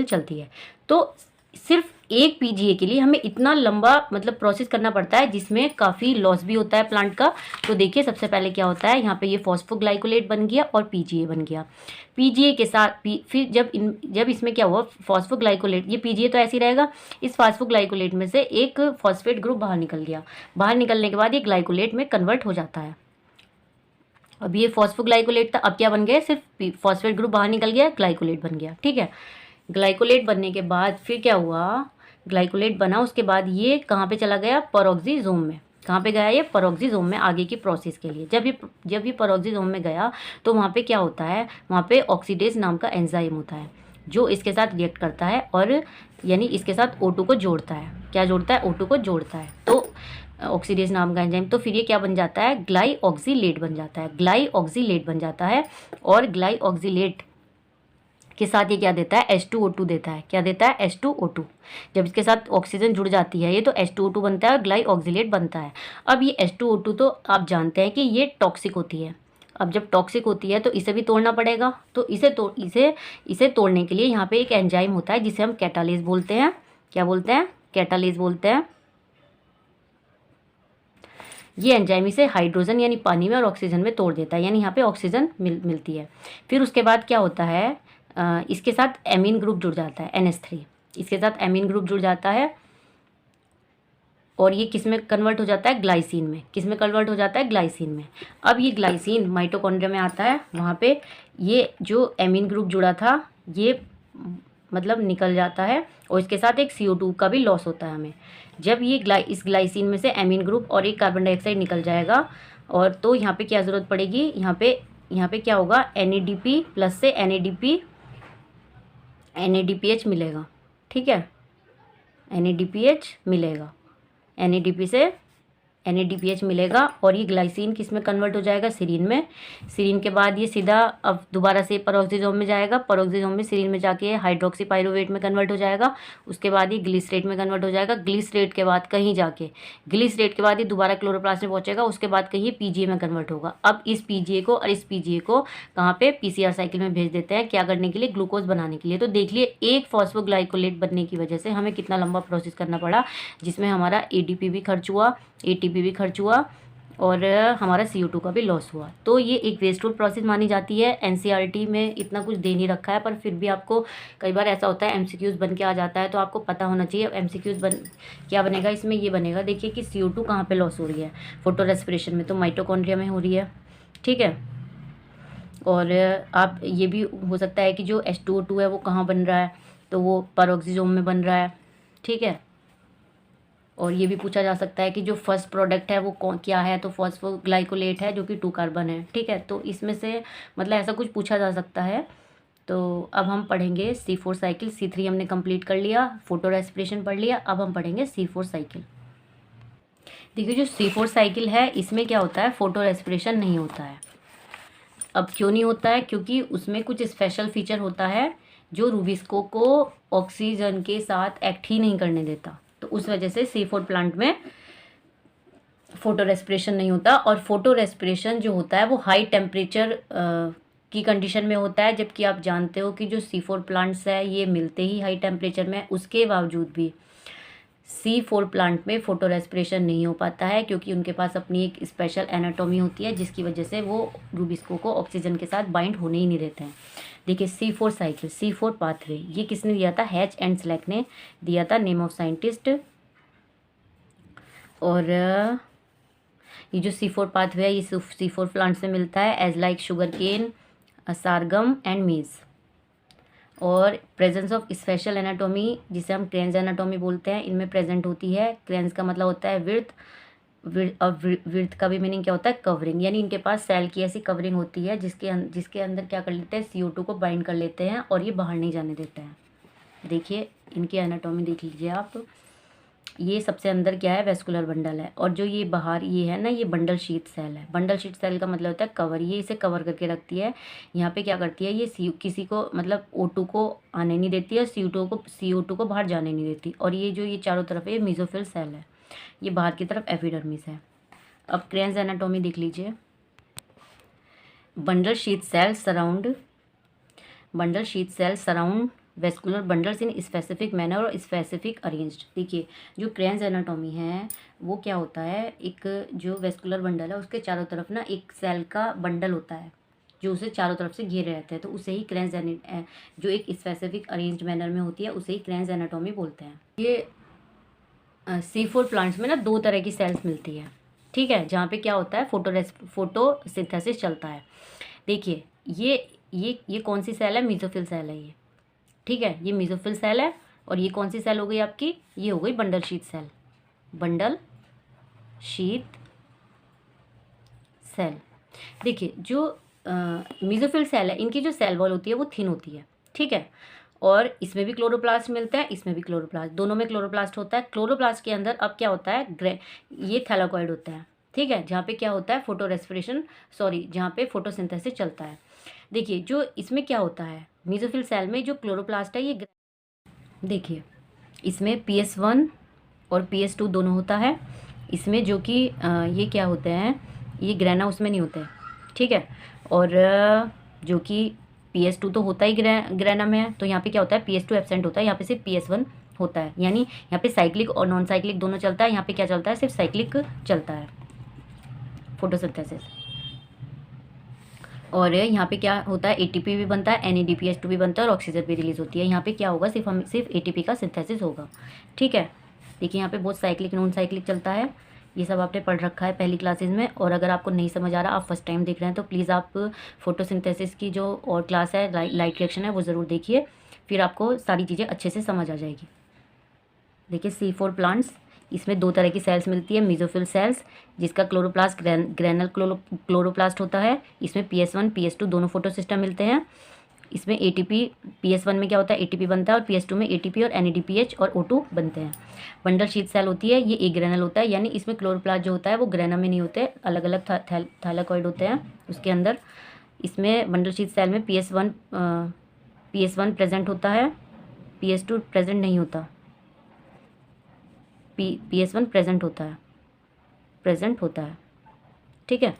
चलती है। तो सिर्फ एक PGA के लिए हमें इतना लंबा मतलब प्रोसेस करना पड़ता है, जिसमें काफ़ी लॉस भी होता है प्लांट का। तो देखिए सबसे पहले क्या होता है, यहाँ पे ये फॉस्फोग्लाइकोलेट बन गया और PGA बन गया। PGA के साथ फिर जब इसमें क्या हुआ, फॉस्फोग्लाइकोलेट, ये PGA तो ऐसे ही रहेगा, इस फॉस्फोग्लाइकोलेट में से एक फॉस्फेट ग्रुप बाहर निकल गया। बाहर निकलने के बाद ये ग्लाइकोलेट में कन्वर्ट हो जाता है। अब ये फॉस्फोग्लाइकोलेट था, अब क्या बन गया, सिर्फ फॉस्फेट ग्रुप बाहर निकल गया, ग्लाइकोलेट बन गया। ठीक है, ग्लाइकोलेट बनने के बाद फिर क्या हुआ, ग्लाइकोलेट बना, उसके बाद ये कहाँ पे चला गया, पेरोक्सिसोम में। कहाँ पे गया ये, पेरोक्सिसोम में, आगे की प्रोसेस के लिए। जब ये पेरोक्सिसोम में गया तो वहाँ पे क्या होता है, वहाँ पे ऑक्सीडेज नाम का एंजाइम होता है जो इसके साथ रिएक्ट करता है और यानी इसके साथ O2 को जोड़ता है। क्या जोड़ता है, O2 को जोड़ता है। तो ऑक्सीडेज नाम का एंजाइम, तो फिर ये क्या बन जाता है, ग्लाइऑक्सिलेट बन जाता है, ग्लाइऑक्सिलेट बन जाता है। और ग्लाइऑक्सिलेट के साथ ये क्या देता है, H2O2 देता है। क्या देता है, H2O2। जब इसके साथ ऑक्सीजन जुड़ जाती है ये तो H2O2 बनता है और ग्लाइऑक्सिलेट बनता है। अब ये H2O2 तो आप जानते हैं कि ये टॉक्सिक होती है। अब जब टॉक्सिक होती है तो इसे भी तोड़ना पड़ेगा, तो इसे तोड़ने के लिए यहाँ पे एक एंजाइम होता है जिसे हम कैटालेज बोलते हैं। क्या बोलते हैं, कैटालेज बोलते हैं। ये एंजाइम इसे हाइड्रोजन यानी पानी में और ऑक्सीजन में तोड़ देता है, यानी यहाँ पे ऑक्सीजन मिलती है। फिर उसके बाद क्या होता है, इसके साथ एमीन ग्रुप जुड़ जाता है, NH3। इसके साथ एमीन ग्रुप जुड़ जाता है और ये किस में कन्वर्ट हो जाता है, ग्लाइसिन में। किस में कन्वर्ट हो जाता है, ग्लाइसिन में। अब ये ग्लाइसिन माइटोकॉन्ड्रिया में आता है, वहाँ पे ये जो एमीन ग्रुप जुड़ा था ये मतलब निकल जाता है और इसके साथ एक CO2 का भी लॉस होता है हमें। जब ये इस ग्लाइसिन में से एमीन ग्रुप और एक कार्बन डाइऑक्साइड निकल जाएगा, और तो यहाँ पे क्या ज़रूरत पड़ेगी, यहाँ पे क्या होगा, NADP प्लस से NADPH मिलेगा। ठीक है, NADPH मिलेगा, NADPH मिलेगा और ये ग्लाइसिन किस में कन्वर्ट हो जाएगा, सीरीन में। सीरीन के बाद ये सीधा अब दोबारा से पेरोक्सीसोम में जाएगा, पेरोक्सीसोम में सीरीन में जाके हाइड्रोक्सी पाइरुवेट में कन्वर्ट हो जाएगा। उसके बाद ये ग्लिसरेट में कन्वर्ट हो जाएगा। ग्लिसरेट के बाद ये दोबारा क्लोरोप्लास्ट में पहुंचेगा। उसके बाद कहीं PGA में कन्वर्ट होगा। अब इस PGA को और इस PGA को कहाँ पे, PCR साइकिल में भेज देते हैं। क्या करने के लिए, ग्लूकोज बनाने के लिए। तो देख लिए एक फॉस्फोग्लाइकोलेट बनने की वजह से हमें कितना लंबा प्रोसेस करना पड़ा, जिसमें हमारा ADP भी खर्च हुआ, ATP भी खर्च हुआ और हमारा CO2 का भी लॉस हुआ। तो ये एक वेस्टफुल प्रोसेस मानी जाती है। NCERT में इतना कुछ दे नहीं रखा है, पर फिर भी आपको कई बार ऐसा होता है MCQs बन के आ जाता है, तो आपको पता होना चाहिए MCQs क्या बनेगा इसमें। ये बनेगा, देखिए कि CO2 कहाँ पे लॉस हो रही है, फोटो रेस्पिरेशन में, तो माइटोकॉन्ड्रिया में हो रही है। ठीक है, और आप ये भी हो सकता है कि जो H2O2 है वो कहाँ बन रहा है, तो वो पेरोक्सीसोम में बन रहा है। ठीक है, और ये भी पूछा जा सकता है कि जो फर्स्ट प्रोडक्ट है वो क्या है, तो फॉस्फोग्लाइकोलेट है जो कि 2 कार्बन है। ठीक है, तो इसमें से मतलब ऐसा कुछ पूछा जा सकता है। तो अब हम पढ़ेंगे C4 साइकिल। C3 हमने कंप्लीट कर लिया, फोटो रेस्पिरेशन पढ़ लिया। अब हम पढ़ेंगे C4 साइकिल। देखिए जो C4 साइकिल है इसमें क्या होता है, फोटो रेस्पिरेशन नहीं होता है। अब क्यों नहीं होता है, क्योंकि उसमें कुछ स्पेशल फीचर होता है जो रूबिस्को को ऑक्सीजन के साथ एक्ट ही नहीं करने देता। तो उस वजह से C4 प्लांट में फोटो रेस्पिरेशन नहीं होता। और फोटो रेस्पिरेशन जो होता है वो हाई टेम्परेचर की कंडीशन में होता है, जबकि आप जानते हो कि जो C4 प्लांट्स है ये मिलते ही हाई टेम्परेचर में। उसके बावजूद भी C4 प्लांट में फोटो रेस्पिरेशन नहीं हो पाता है, क्योंकि उनके पास अपनी एक स्पेशल एनाटॉमी होती है, जिसकी वजह से वो रूबिस्को को ऑक्सीजन के साथ बाइंड होने ही नहीं देते हैं। देखिए C4 साइकिल, C4 पाथवे, ये किसने दिया था, हैच एंड स्लैक ने दिया था, नेम ऑफ साइंटिस्ट। और ये जो C4 पाथवे है ये C4 प्लांट से मिलता है, as like sugar cane, sorghum and maize. और प्रेजेंस ऑफ स्पेशल एनाटॉमी, जिसे हम क्रेन्स एनाटॉमी बोलते हैं, इनमें प्रेजेंट होती है। क्रेन्स का मतलब होता है विर्थ, विर्थ का भी मीनिंग क्या होता है, कवरिंग, यानी इनके पास सेल की ऐसी कवरिंग होती है जिसके अंदर क्या कर लेते हैं, CO2 को बाइंड कर लेते हैं और ये बाहर नहीं जाने देते हैं। देखिए इनकी एनाटॉमी देख लीजिए आप। ये सबसे अंदर क्या है, वेस्कुलर बंडल है, और जो ये बाहर ये है ना, ये बंडल शीट सेल है। बंडल शीट सेल का मतलब होता है कवर, ये इसे कवर करके रखती है। यहाँ पे क्या करती है, ये किसी को मतलब O2 को आने नहीं देती है, CO2 को बाहर जाने नहीं देती। और ये जो ये चारों तरफ है ये मेसोफिल सेल है, ये बाहर की तरफ एपिडर्मिस है। अब क्रेन्स एनाटॉमी देख लीजिए। Bundle sheet cell surround vascular bundles in specific manner और स्पेसिफिक अरेंज्ड। देखिए जो क्रेन्स एनाटॉमी है वो क्या होता है, एक जो वेस्कुलर बंडल है उसके चारों तरफ ना एक सेल का बंडल होता है जो उसे चारों तरफ से घेरे रहते हैं, तो उसे ही क्रेन्स जो एक स्पेसिफिक अरेंज्ड मैनर में होती है उसे ही क्रेन्स एनाटॉमी बोलते हैं। ये C4 प्लांट्स में ना 2 तरह की सेल्स मिलती है। ठीक है, जहाँ पे क्या होता है, फोटोसिंथेसिस चलता है। देखिए ये कौन सी सेल है, मेसोफिल सेल है ये। ठीक है, ये मेसोफिल सेल है। और ये कौन सी सेल हो गई आपकी, ये हो गई bundle sheet cell. Bundle sheet cell. देखिए जो मेसोफिल सेल है इनकी जो सेल वॉल होती है वो थिन होती है। ठीक है, और इसमें भी क्लोरोप्लास्ट मिलते हैं, इसमें भी क्लोरोप्लास्ट, दोनों में क्लोरोप्लास्ट होता है। क्लोरोप्लास्ट के अंदर अब क्या होता है, ये थैलाकॉइड होता है, ठीक है, जहाँ पे क्या होता है, फोटो रेस्पिरेशन, सॉरी, जहाँ पे फोटोसिंथेसिस चलता है। देखिए जो इसमें क्या होता है, मेसोफिल सेल में जो क्लोरोप्लास्ट है ये, देखिए इसमें PS1 और PS2 दोनों होता है। इसमें जो कि ये क्या होते हैं, ये ग्रेना उसमें नहीं होते हैं, ठीक है। और जो कि PS2 तो होता ही ग्रेना में है, तो यहाँ पे क्या होता है, PS2 एब्सेंट होता है, यहाँ पे सिर्फ PS1 होता है। यानी यहाँ पे साइक्लिक और नॉन साइक्लिक दोनों चलता है, यहाँ पे क्या चलता है, सिर्फ साइक्लिक चलता है, फोटोसिंथेसिस। और यहाँ पे क्या होता है, ATP भी बनता है, NADPH2 भी बनता है और ऑक्सीजन भी रिलीज होती है। यहाँ पे क्या होगा, सिर्फ ATP का सिंथेसिस होगा, ठीक है। देखिए यहाँ पे बहुत साइक्लिक नॉन साइक्लिक चलता है, ये सब आपने पढ़ रखा है पहली क्लासेज में। और अगर आपको नहीं समझ आ रहा, आप फर्स्ट टाइम देख रहे हैं, तो प्लीज़ आप फोटोसिंथेसिस की जो और क्लास है, लाइट रिएक्शन है, वो ज़रूर देखिए, फिर आपको सारी चीज़ें अच्छे से समझ आ जाएगी। देखिए C4 प्लांट्स, इसमें दो तरह की सेल्स मिलती है, मेसोफिल सेल्स, जिसका क्लोरोप्लास्ट ग्रेनल क्लोरोप्लास्ट होता है। इसमें PS1 PS2 दोनों फोटोसिस्टम मिलते हैं। इसमें ATP, PS1 में क्या होता है, ATP बनता है, और PS2 में ATP और NADPH और O2 बनते हैं। बंडल शीथ सेल होती है, ये एक ग्रेनल होता है, यानी इसमें क्लोरोप्लास्ट जो होता है वो ग्रेना में नहीं होते, अलग अलग थैलाकॉइड होते हैं उसके अंदर। इसमें बंडल शीथ सेल में PS1 प्रेजेंट होता है, PS2 प्रेजेंट नहीं होता, PS1 प्रेजेंट होता है, ठीक है,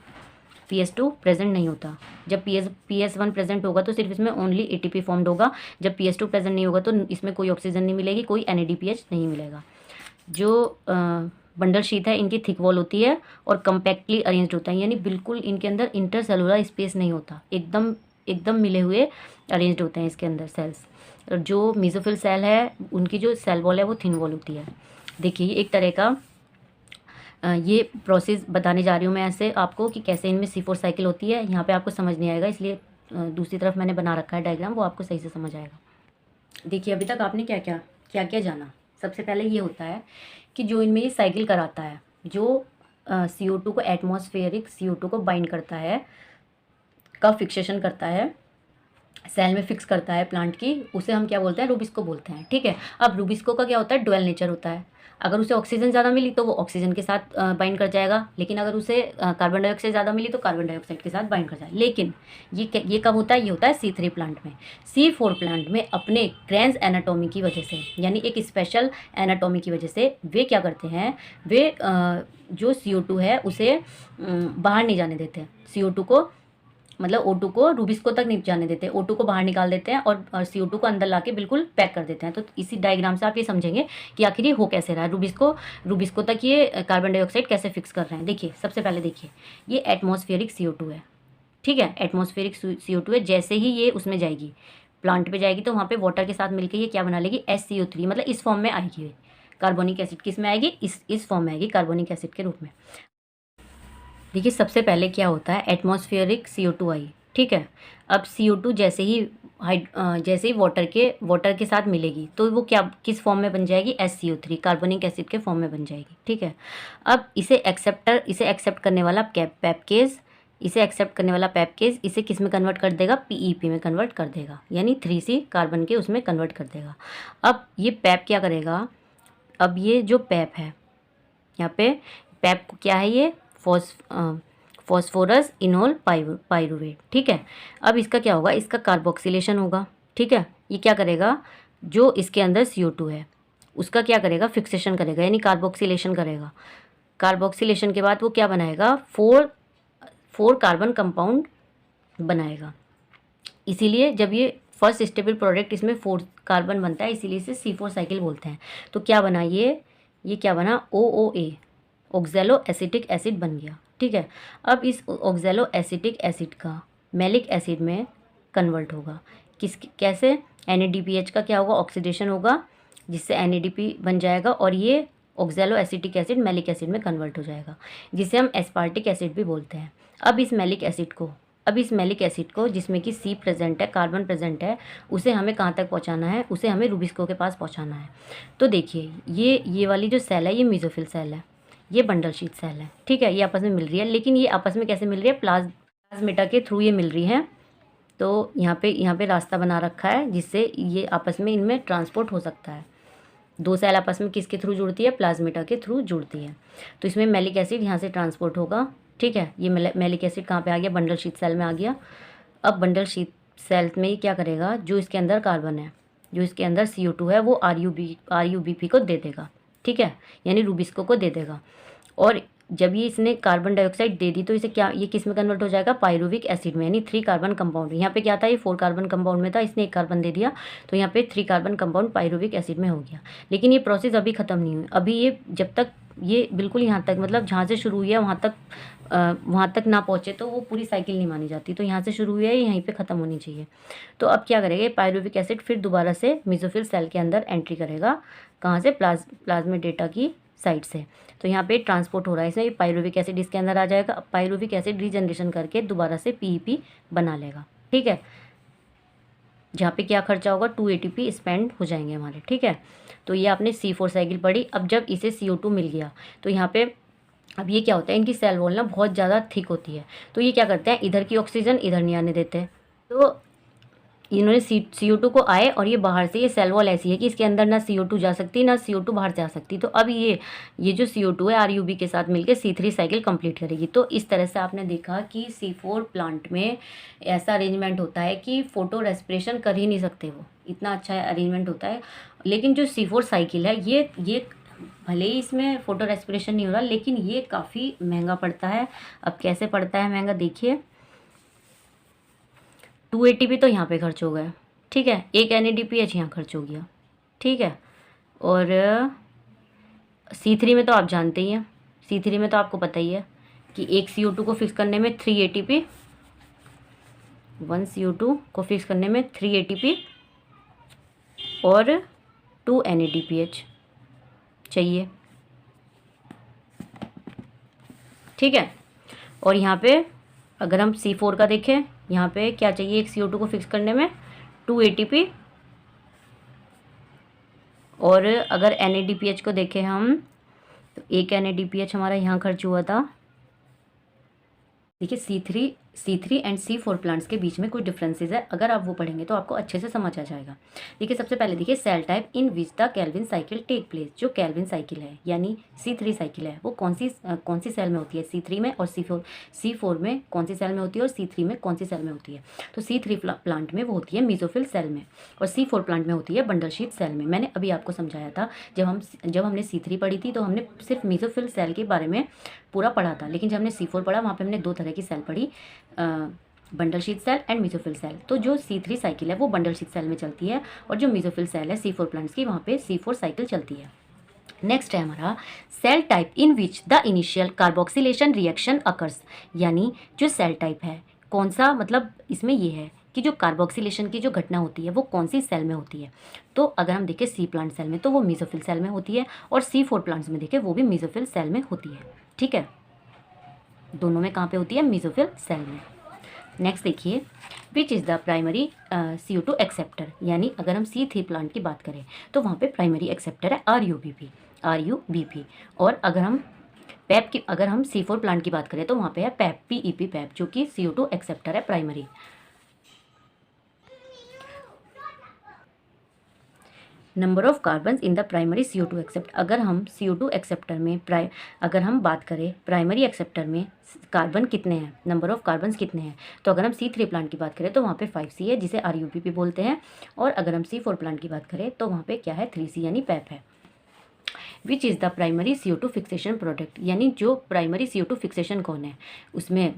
PS2 प्रेजेंट नहीं होता। जब PS1 प्रेजेंट होगा तो सिर्फ इसमें ओनली ATP फॉर्म्ड होगा, जब PS2 प्रेजेंट नहीं होगा तो इसमें कोई ऑक्सीजन नहीं मिलेगी, कोई NADPH नहीं मिलेगा। जो बंडल शीट है, इनकी थिक वॉल होती है और कम्पैक्टली अरेंज्ड होता है, यानी बिल्कुल इनके अंदर इंटरसेलुलर स्पेस नहीं होता, एकदम मिले हुए अरेंज्ड होते हैं इसके अंदर सेल्स। और जो मेसोफिल सेल है, उनकी जो सेल वॉल है वो थिन वॉल होती है। देखिए एक तरह का ये प्रोसेस बताने जा रही हूँ मैं ऐसे आपको कि कैसे इनमें C4 साइकिल होती है। यहाँ पे आपको समझ नहीं आएगा, इसलिए दूसरी तरफ मैंने बना रखा है डायग्राम, वो आपको सही से समझ आएगा। देखिए अभी तक आपने क्या क्या जाना। सबसे पहले ये होता है कि जो इनमें ये साइकिल कराता है, जो CO2 को, एटमॉस्फेरिक CO2 को बाइंड करता है, का फिक्सेशन करता है, सेल में फिक्स करता है प्लांट की, उसे हम क्या बोलते हैं, रूबिस्को बोलते हैं, ठीक है। अब रूबिस्को का क्या होता है, डुअल नेचर होता है। अगर उसे ऑक्सीजन ज़्यादा मिली तो वो ऑक्सीजन के साथ बाइंड कर जाएगा, लेकिन अगर उसे कार्बन डाइऑक्साइड ज़्यादा मिली तो कार्बन डाइऑक्साइड के साथ बाइंड कर जाएगा। लेकिन ये कब होता है, ये होता है C3 प्लांट में। C4 प्लांट में अपने क्रेन्स एनाटॉमी की वजह से, यानी एक स्पेशल एनाटॉमी की वजह से, वे क्या करते हैं, वे जो CO2 है उसे बाहर नहीं जाने देते। CO2 को, मतलब O2 को रूबिस्को तक नहीं जाने देते, O2 को बाहर निकाल देते हैं और CO2 को अंदर लाके बिल्कुल पैक कर देते हैं। तो इसी डायग्राम से आप ये समझेंगे कि आखिर ये हो कैसे रहा है, रूबिस्को तक ये कार्बन डाइऑक्साइड कैसे फिक्स कर रहे हैं। देखिए सबसे पहले देखिए, ये एटमॉस्फेरिक CO2 है, ठीक है, एटमॉस्फेरिक CO2 है। जैसे ही ये उसमें जाएगी, प्लांट पे जाएगी, तो वहाँ पे वाटर के साथ मिलकर ये क्या बना लेगी, SCO3, मतलब इस फॉर्म में आएगी। कार्बोनिक एसिड किस में आएगी, इस फॉर्म में आएगी, कार्बोनिक एसिड के रूप में। देखिए सबसे पहले क्या होता है, एटमॉस्फेरिक CO2 आई, ठीक है। अब CO2 जैसे ही वाटर के साथ मिलेगी तो वो क्या, किस फॉर्म में बन जाएगी, SCO3, कार्बोनिक एसिड के फॉर्म में बन जाएगी, ठीक है। अब इसे एक्सेप्ट करने वाला पैपकेज, इसे किस में कन्वर्ट कर देगा, PEP में कन्वर्ट कर देगा, यानी 3C कार्बन के उसमें कन्वर्ट कर देगा। अब ये पैप क्या करेगा, अब ये जो पैप है, यहाँ पे पैप क्या है, ये फॉस्फोरस इनोल पाइरुवेट, ठीक है। अब इसका क्या होगा, इसका कार्बोक्सिलेशन होगा, ठीक है। ये क्या करेगा, जो इसके अंदर CO2 है उसका क्या करेगा, फिक्सेशन करेगा, यानी कार्बोक्सिलेशन करेगा। कार्बोक्सिलेशन के बाद वो क्या बनाएगा, 4 कार्बन कंपाउंड बनाएगा। इसीलिए जब ये फर्स्ट स्टेबल प्रोडक्ट, इसमें 4 कार्बन बनता है, इसीलिए इसे C4 साइकिल बोलते हैं। तो क्या बना ये क्या बना, OOA, ऑक्जेलो एसिटिक एसिड बन गया, ठीक है। अब इस ऑक्जेलो एसिटिक एसिड का मैलिक एसिड में कन्वर्ट होगा, कैसे, NADPH का क्या होगा, ऑक्सीडेशन होगा, जिससे NADP बन जाएगा और ये ऑक्जेलो एसिटिक एसिड मैलिक एसिड में कन्वर्ट हो जाएगा, जिसे हम एस्पार्टिक एसिड भी बोलते हैं। अब इस मैलिक एसिड को जिसमें कि C प्रेजेंट है, कार्बन प्रेजेंट है, उसे हमें कहाँ तक पहुँचाना है, उसे हमें रूबिस्को के पास पहुँचाना है। तो देखिए ये वाली जो सेल है, ये मेसोफिल सेल है, ये बंडल शीट सेल है, ठीक है। ये आपस में मिल रही है, लेकिन ये आपस में कैसे मिल रही है, प्लाज्मेटा के थ्रू ये मिल रही है, तो यहाँ पे रास्ता बना रखा है जिससे ये आपस में इनमें ट्रांसपोर्ट हो सकता है। दो सेल आपस में किसके थ्रू जुड़ती है, प्लाज्मेटा के थ्रू जुड़ती है। तो इसमें मैलिक एसिड यहाँ से ट्रांसपोर्ट होगा, ठीक है। ये मैलिक एसिड कहाँ पे आ गया, बंडल शीथ सेल में आ गया। अब बंडल शीथ सेल में ये क्या करेगा, जो इसके अंदर कार्बन है, जो इसके अंदर CO2 है, वो RUBP को दे देगा, ठीक है, यानी रूबिस्को को दे देगा। और जब ये इसने कार्बन डाइऑक्साइड दे दी तो इसे क्या, ये किस में कन्वर्ट हो जाएगा, पायरुविक एसिड में, यानी 3 कार्बन कंपाउंड। यहाँ पे क्या था, ये 4 कार्बन कंपाउंड में था, इसने 1 कार्बन दे दिया, तो यहाँ पे 3 कार्बन कंपाउंड पायरुविक एसिड में हो गया। लेकिन ये प्रोसेस अभी ख़त्म नहीं हुई, अभी ये जब तक ये बिल्कुल यहाँ तक, मतलब जहाँ से शुरू हुई है वहाँ तक ना पहुँचे तो वो पूरी साइकिल नहीं मानी जाती। तो यहाँ से शुरू हुई है, यहीं पे ख़त्म होनी चाहिए। तो अब क्या करेगा, पायरुविक एसिड फिर दोबारा से मेसोफिल सेल के अंदर एंट्री करेगा, कहाँ से, प्लाज्मेटा की साइड से। तो यहाँ पे ट्रांसपोर्ट हो रहा है, इसमें पायरुविक एसिड इसके अंदर आ जाएगा। पायरुविक एसिड रीजनरेशन करके दोबारा से PEP बना लेगा, ठीक है। जहाँ पे क्या खर्चा होगा, 2 ATP स्पेंड हो जाएंगे हमारे, ठीक है। तो ये आपने C4 साइकिल पढ़ी। अब जब इसे CO2 मिल गया तो यहाँ पे अब ये क्या होता है, इनकी सेल वॉल ना बहुत ज़्यादा थिक होती है। तो ये क्या करते हैं, इधर की ऑक्सीजन इधर नहीं आने देते। तो इन्होंने CO2 को आए, और ये बाहर से, ये सेल वॉल ऐसी है कि इसके अंदर ना CO2 जा सकती, ना CO2 बाहर जा सकती। तो अब ये जो CO2 है RUB के साथ मिलकर C3 साइकिल कंप्लीट करेगी। तो इस तरह से आपने देखा कि C4 प्लांट में ऐसा अरेंजमेंट होता है कि फोटो रेस्पिरेशन कर ही नहीं सकते, वो इतना अच्छा अरेंजमेंट होता है। लेकिन जो C4 साइकिल है, ये भले ही इसमें फोटो रेस्पिरेशन नहीं हो रहा, लेकिन ये काफ़ी महंगा पड़ता है। अब कैसे पड़ता है महंगा, देखिए 2 ATP तो यहाँ पे खर्च हो गए, ठीक है, एक NADPH यहाँ खर्च हो गया, ठीक है। और C3 में तो आप जानते ही हैं, C3 में तो आपको पता ही है कि एक CO2 को फिक्स करने में 3 ATP, 1 CO2 को फिक्स करने में 3 ATP और 2 NADPH चाहिए, ठीक है। और यहाँ पे अगर हम C4 का देखें, यहाँ पे क्या चाहिए, एक CO2 को फिक्स करने में 2 ATP, और अगर NADPH को देखें हम, तो एक NADPH हमारा यहाँ खर्च हुआ था। देखिए C3 एंड C4 प्लांट्स के बीच में कुछ डिफरेंसेस है, अगर आप वो पढ़ेंगे तो आपको अच्छे से समझ आ जाएगा। देखिए सबसे पहले देखिए cell type in which the Calvin cycle take place. जो कैल्विन साइकिल है यानी C3 साइकिल है, वो कौन सी सेल में होती है, C3 में, और C4 में कौन सी सेल में होती है, और C3 में कौन सी सेल में होती है। तो C3 प्लांट में वो होती है मेसोफिल सेल में, और C4 प्लांट में होती है बंडल शीथ सेल में। मैंने अभी आपको समझाया था, जब हमने C3 पढ़ी थी तो हमने सिर्फ मेसोफिल सेल के बारे में पूरा पढ़ा था, लेकिन जब हमने C4 पढ़ा वहाँ पे हमने 2 तरह की सेल पढ़ी, bundle sheath cell and mesophyll cell. तो जो C3 साइकिल है वो बंडल शीथ सेल में चलती है, और जो मेसोफिल सेल है C4 प्लांट्स की, वहाँ पे C4 साइकिल चलती है। नेक्स्ट है हमारा cell type in which the initial carboxylation reaction occurs. यानी जो सेल टाइप है, कौन सा, मतलब इसमें ये है कि जो कार्बोक्सिलेशन की जो घटना होती है वो कौन सी सेल में होती है। तो अगर हम देखें C प्लांट सेल में तो वो मेसोफिल सेल में होती है, और C4 प्लांट्स में देखें वो भी मेसोफिल सेल में होती है, ठीक है। दोनों में कहाँ पे होती है, मेसोफिल सेल में। नेक्स्ट देखिए which is the primary CO2 acceptor. यानी अगर हम C3 प्लांट की बात करें तो वहाँ पे प्राइमरी एक्सेप्टर है RUBP। और अगर हम C4 प्लांट की बात करें तो वहाँ पे है PEP, जो कि CO2 एक्सेप्टर है primary. Number of carbons in the primary CO2 accept. अगर हम CO2 एक्सेप्टर में अगर हम बात करें प्राइमरी एक्सेप्टर में कार्बन कितने हैं, नंबर ऑफ कार्बन्स कितने हैं, तो अगर हम C3 प्लांट की बात करें तो वहाँ पे 5C है जिसे RUBP बोलते हैं, और अगर हम C4 प्लांट की बात करें तो वहाँ पे क्या है, 3C यानी PEP है। Which is the primary CO2 fixation product. यानी जो प्राइमरी CO2 फिक्सेशन कौन है, उसमें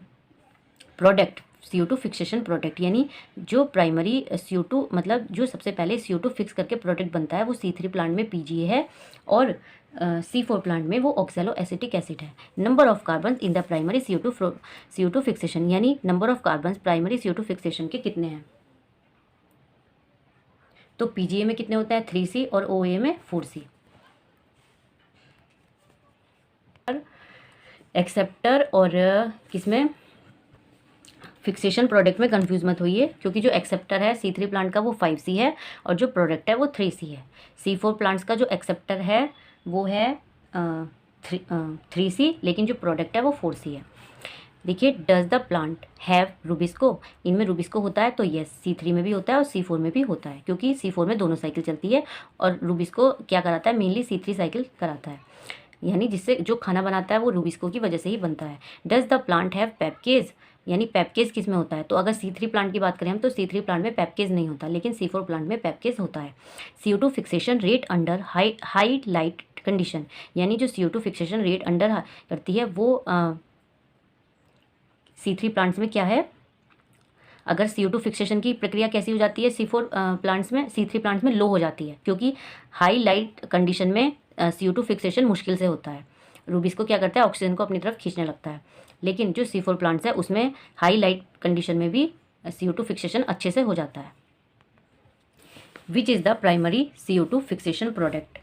प्रोडक्ट CO2 फिक्सेशन प्रोडक्ट, यानी जो प्राइमरी CO2 मतलब जो सबसे पहले CO2 फिक्स करके प्रोडक्ट बनता है वो C3 प्लांट में PGA है, और C4 प्लांट में वो ऑक्सैलो एसिटिक एसिड है। Number of carbon in the primary CO2 fixation, यानी number of carbon primary CO2 fixation के कितने हैं। तो PGA में कितने होते हैं, 3C, और OA में 4C। एक्सेप्टर और किसमें, फिक्सेशन प्रोडक्ट में कंफ्यूज मत होइए, क्योंकि जो एक्सेप्टर है C3 प्लांट का वो 5C है, और जो प्रोडक्ट है वो 3C है। C4 प्लांट्स का जो एक्सेप्टर है वो है 3C, लेकिन जो प्रोडक्ट है वो 4C है। देखिए, does the plant have rubisco, इनमें रूबिस्को होता है तो यस, C3 में भी होता है और C4 में भी होता है, क्योंकि C4 में दोनों साइकिल चलती है और रूबिस्को क्या कराता है, मेनली C3 साइकिल कराता है, यानी जिससे जो खाना बनाता है वो रूबिस्को की वजह से ही बनता है। डज द प्लांट हैव पेपकेज, यानी पेपकेज किस में होता है, तो अगर C3 प्लांट की बात करें हम तो C3 प्लांट में पेपकेज नहीं होता, लेकिन C4 प्लांट में पेपकेज होता है। CO2 fixation rate under high light condition, यानी जो CO2 फिक्सेशन रेट अंडर करती है वो C3 प्लांट्स में क्या है, अगर CO2 फिक्सेशन की प्रक्रिया कैसी हो जाती है C4 प्लांट्स में, C3 प्लांट्स में लो हो जाती है, क्योंकि हाई लाइट कंडीशन में CO2 फिक्सेशन मुश्किल से होता है। रूबिस्को क्या करता है, ऑक्सीजन को अपनी तरफ खींचने लगता है, लेकिन जो C4 प्लांट्स है उसमें हाई लाइट कंडीशन में भी CO2 फिक्सेशन अच्छे से हो जाता है। Which is the primary CO2 fixation product,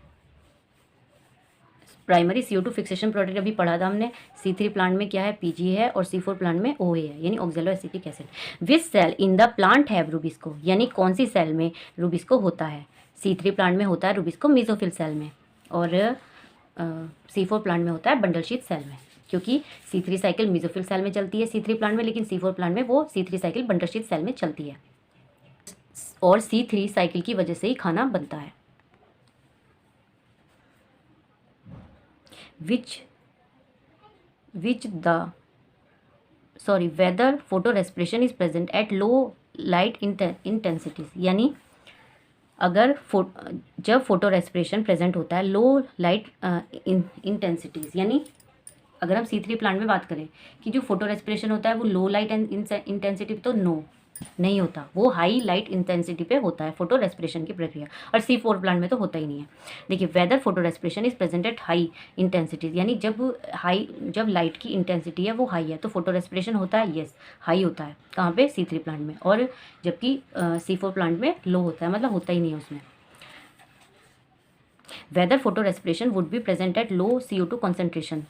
primary CO2 fixation product अभी पढ़ा था हमने, C3 प्लांट में क्या है, PGA है और C4 प्लांट में OA है, यानी ऑक्जेलो एसिटिक एसिड। Which cell in the plant have rubisco, यानी कौन सी सेल में रूबिस्को होता है, C3 प्लांट में होता है रूबिस्को मेसोफिल सेल में, और C4 प्लांट में होता है बंडल शीथ सेल में, क्योंकि C3 साइकिल मेसोफिल सेल में चलती है C3 प्लांट में, लेकिन C4 प्लांट में वो C3 cycle bundle sheath cell में चलती है, और C3 साइकिल की वजह से ही खाना बनता है। whether photorespiration is present at low light intensities, यानी अगर जब फोटो रेस्पिरेशन प्रेजेंट होता है लो लाइट इंटेंसिटीज़, यानी अगर हम C3 प्लांट में बात करें कि जो फोटो रेस्पिरेशन होता है वो लो लाइट इंटेंसिटी तो नहीं होता, वो हाई लाइट इंटेंसिटी पे होता है फोटो रेस्पिरेशन की प्रक्रिया, और C4 प्लांट में तो होता ही नहीं है। देखिए, whether photo respiration is present at high intensities, यानी जब लाइट की इंटेंसिटी है वो हाई है तो फोटो रेस्पिरेशन होता है, यस हाई होता है, कहाँ पे, C3 प्लांट में, और जबकि C4 प्लांट में लो होता है, मतलब होता ही नहीं है उसमें। Whether photo respiration would be present at low CO2 concentration,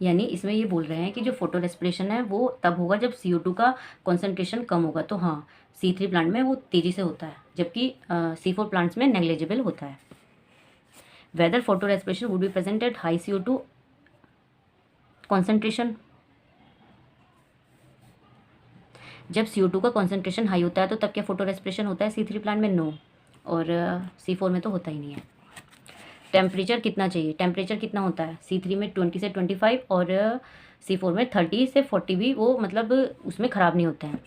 यानी इसमें ये बोल रहे हैं कि जो फोटो रेस्पिरेशन है वो तब होगा जब CO2 का कॉन्सेंट्रेशन कम होगा, तो हाँ C3 प्लांट में वो तेज़ी से होता है, जबकि C4 प्लांट्स में नेग्लिजिबल होता है। Whether photo respiration would be present at high CO2 concentration, जब CO2 का कॉन्सेंट्रेशन हाई होता है तो तब क्या फोटो रेस्पिरेशन होता है C3 प्लांट में, नो, और C4 में तो होता ही नहीं है। टेम्परेचर कितना चाहिए, टेम्परेचर कितना होता है C3 में 20 से 25 और C4 में 30 से 40 भी वो मतलब उसमें ख़राब नहीं होते हैं।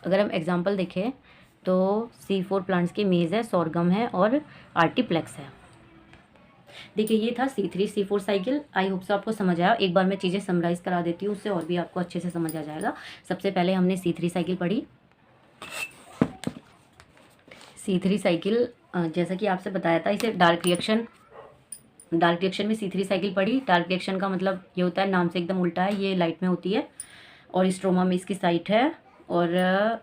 अगर हम एग्जांपल देखें तो C4 प्लांट्स के मेज़ है, सोरगम है और आर्टिप्लेक्स है। देखिए, ये था C3 C4 cycle. I hope so आपको समझ आया। एक बार मैं चीज़ें समराइज़ करा देती हूँ, उससे और भी आपको अच्छे से समझ आ जाएगा। सबसे पहले हमने C3 साइकिल पढ़ी। C3 साइकिल जैसा कि आपसे बताया था, इसे डार्क रिएक्शन में C3 साइकिल पढ़ी। डार्क रिएक्शन का मतलब ये होता है, नाम से एकदम उल्टा है, ये लाइट में होती है और स्ट्रोमा में इसकी साइट है, और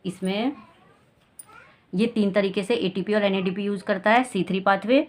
इसमें ये 3 तरीके से ATP और NADP यूज़ करता है। C3 पाथवे,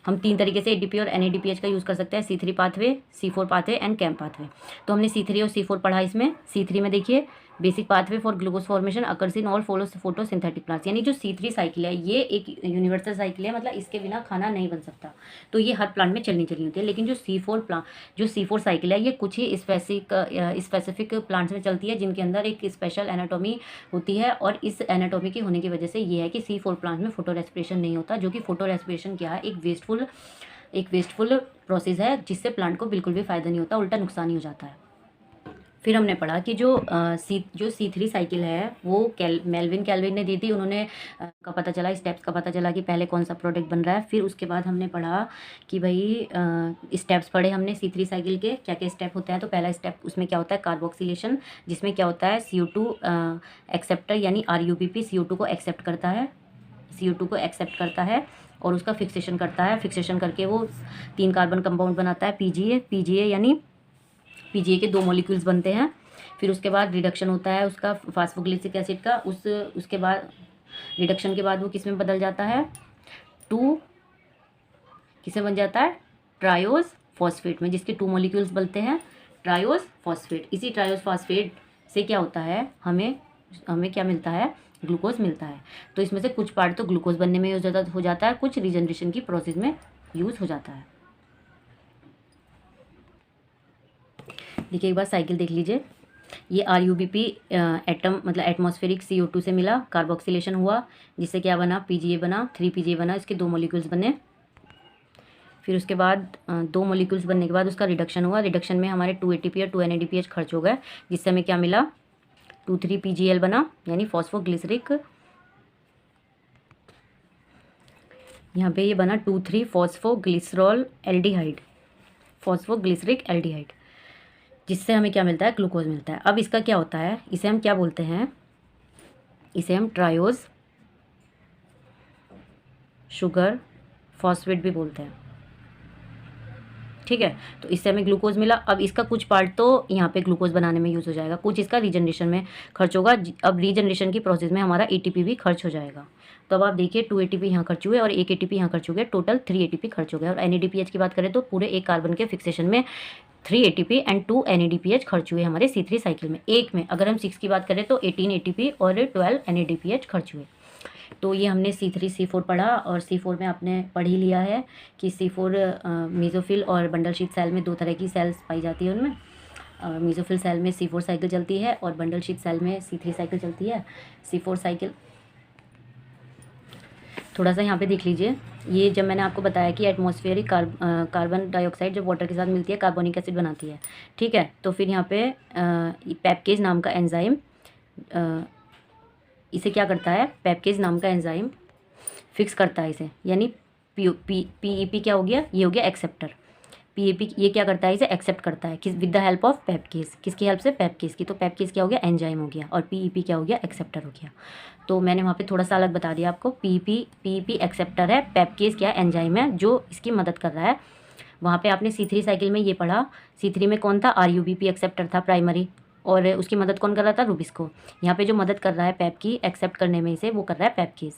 हम 3 तरीके से ADP और NADPH का यूज़ कर सकते हैं, C3 pathway, C4 pathway and CAM pathway. तो हमने C3 और C4 पढ़ा इसमें। C3 में देखिए, basic pathway for glucose formation occurs in all photosynthetic plants, यानी जो C3 साइकिल है ये एक यूनिवर्सल साइकिल है, मतलब इसके बिना खाना नहीं बन सकता, तो ये हर प्लांट में चलनी होती है। लेकिन जो C4 साइकिल है ये कुछ ही स्पेसिफिक प्लांट्स में चलती है, जिनके अंदर एक स्पेशल एनाटॉमी होती है, और इस एनाटॉमी के होने की वजह से ये है कि C4 प्लांट में फोटो रेस्पिरेशन नहीं होता, जो कि फोटो रेस्पिरेशन क्या है, एक वेस्टफुल प्रोसेस है, जिससे प्लांट को बिल्कुल भी फ़ायदा नहीं होता, उल्टा नुकसान ही हो जाता है। फिर हमने पढ़ा कि जो C3 साइकिल है वो मेल्विन कैल्विन ने दी थी। उन्होंने का पता चला, स्टेप्स का पता चला कि पहले कौन सा प्रोडक्ट बन रहा है। फिर उसके बाद हमने पढ़ा कि भाई स्टेप्स पढ़े हमने C3 साइकिल के, क्या क्या स्टेप होते हैं। तो पहला स्टेप उसमें क्या होता है, कार्बोक्सिलेशन, जिसमें क्या होता है CO2 एक्सेप्टर यानी RUBP CO2 को एक्सेप्ट करता है और उसका फिक्सेशन करता है। फिक्सेशन करके वो 3 कार्बन कंपाउंड बनाता है, PGA यानी PGA के 2 मॉलिक्यूल्स बनते हैं। फिर उसके बाद रिडक्शन होता है उसका फास्फोग्लिसिक एसिड का, उसके बाद रिडक्शन के बाद वो किस में बदल जाता है, किस में बन जाता है, ट्रायोज फॉस्फेट में, जिसके 2 मॉलिक्यूल्स बनते हैं, ट्रायोज फॉस्फेट। इसी ट्रायोज फॉस्फेट से क्या होता है, हमें क्या मिलता है, ग्लूकोज मिलता है। तो इसमें से कुछ पार्ट तो ग्लूकोज बनने में यूज हो जाता है, कुछ रीजनरेशन की प्रोसेस में यूज़ हो जाता है। देखिए एक बार साइकिल देख लीजिए। ये RuBP एटम मतलब एटमॉस्फेरिक CO2 से मिला, कार्बोक्सिलेशन हुआ, जिससे क्या बना, PGA बना, 3 PGA बना, इसके 2 मॉलिक्यूल्स बने। फिर उसके बाद 2 मॉलिक्यूल्स बनने के बाद उसका रिडक्शन हुआ। रिडक्शन में हमारे 2 ATP और 2 NADPH खर्च हो गए, जिससे हमें क्या मिला, 2,3-PGL बना, यानी फॉस्फोग्लिसरिक। यहाँ पे ये बना 2,3-फॉस्फोग्लिसरॉल एल्डिहाइड, फॉस्फोग्लिसरिक एल्डिहाइड, जिससे हमें क्या मिलता है, ग्लूकोज मिलता है। अब इसका क्या होता है, इसे हम क्या बोलते हैं, इसे हम ट्रायोज शुगर फॉस्फेट भी बोलते हैं। ठीक है, तो इससे हमें ग्लूकोज मिला। अब इसका कुछ पार्ट तो यहाँ पे ग्लूकोज बनाने में यूज़ हो जाएगा, कुछ इसका रीजनरेशन में खर्च होगा। अब रीजनरेशन की प्रोसेस में हमारा ATP भी खर्च हो जाएगा। तो अब आप देखिए 2 ATP यहाँ खर्च हुए और 1 ATP यहाँ खर्च हो गया, टोटल 3 ATP खर्च हो गया। और NADPH की बात करें तो पूरे एक कार्बन के फिक्सेशन में 3 ATP एंड 2 NADPH खर्च हुए हमारे C3 साइकिल में। एक में अगर हम 6 की बात करें तो 18 ATP और 12 NADPH खर्च हुए। तो ये हमने C3 C4 पढ़ा, और C4 में आपने पढ़ ही लिया है कि C4 मेसोफिल और बंडल शीट सेल में 2 तरह की सेल्स पाई जाती है। उनमें मेसोफिल सेल में C4 साइकिल चलती है और बंडल शीट सेल में C3 साइकिल चलती है। C4 साइकिल थोड़ा सा यहाँ पे देख लीजिए। ये जब मैंने आपको बताया कि एटमॉस्फेरिक कार्बन डाइऑक्साइड जब वाटर के साथ मिलती है कार्बोनिक एसिड बनाती है, ठीक है। तो फिर यहाँ पे पेप्केज नाम का एंजाइम इसे क्या करता है, पेप्केज नाम का एंजाइम फिक्स करता है इसे, यानी PEP क्या हो गया, ये हो गया एक्सेप्टर। PEP ये क्या करता है, इसे एक्सेप्ट करता है, किस, विद द हेल्प ऑफ पेप्केज। किसकी हेल्प से, पेप्केज की। तो पेप्केज क्या हो गया, एंजाइम हो गया, और PEP क्या हो गया, एक्सेप्टर हो गया। तो मैंने वहाँ पे थोड़ा सा अलग बता दिया आपको। PEP एक्सेप्टर है, पेप्केज क्या है, एंजाइम है जो इसकी मदद कर रहा है। वहाँ पे आपने C3 साइकिल में ये पढ़ा, C3 में कौन था, RuBP एक्सेप्टर था प्राइमरी, और उसकी मदद कौन कर रहा था, रुबिस्को। यहाँ पे जो मदद कर रहा है पेप की एक्सेप्ट करने में इसे, वो कर रहा है पेप्केज।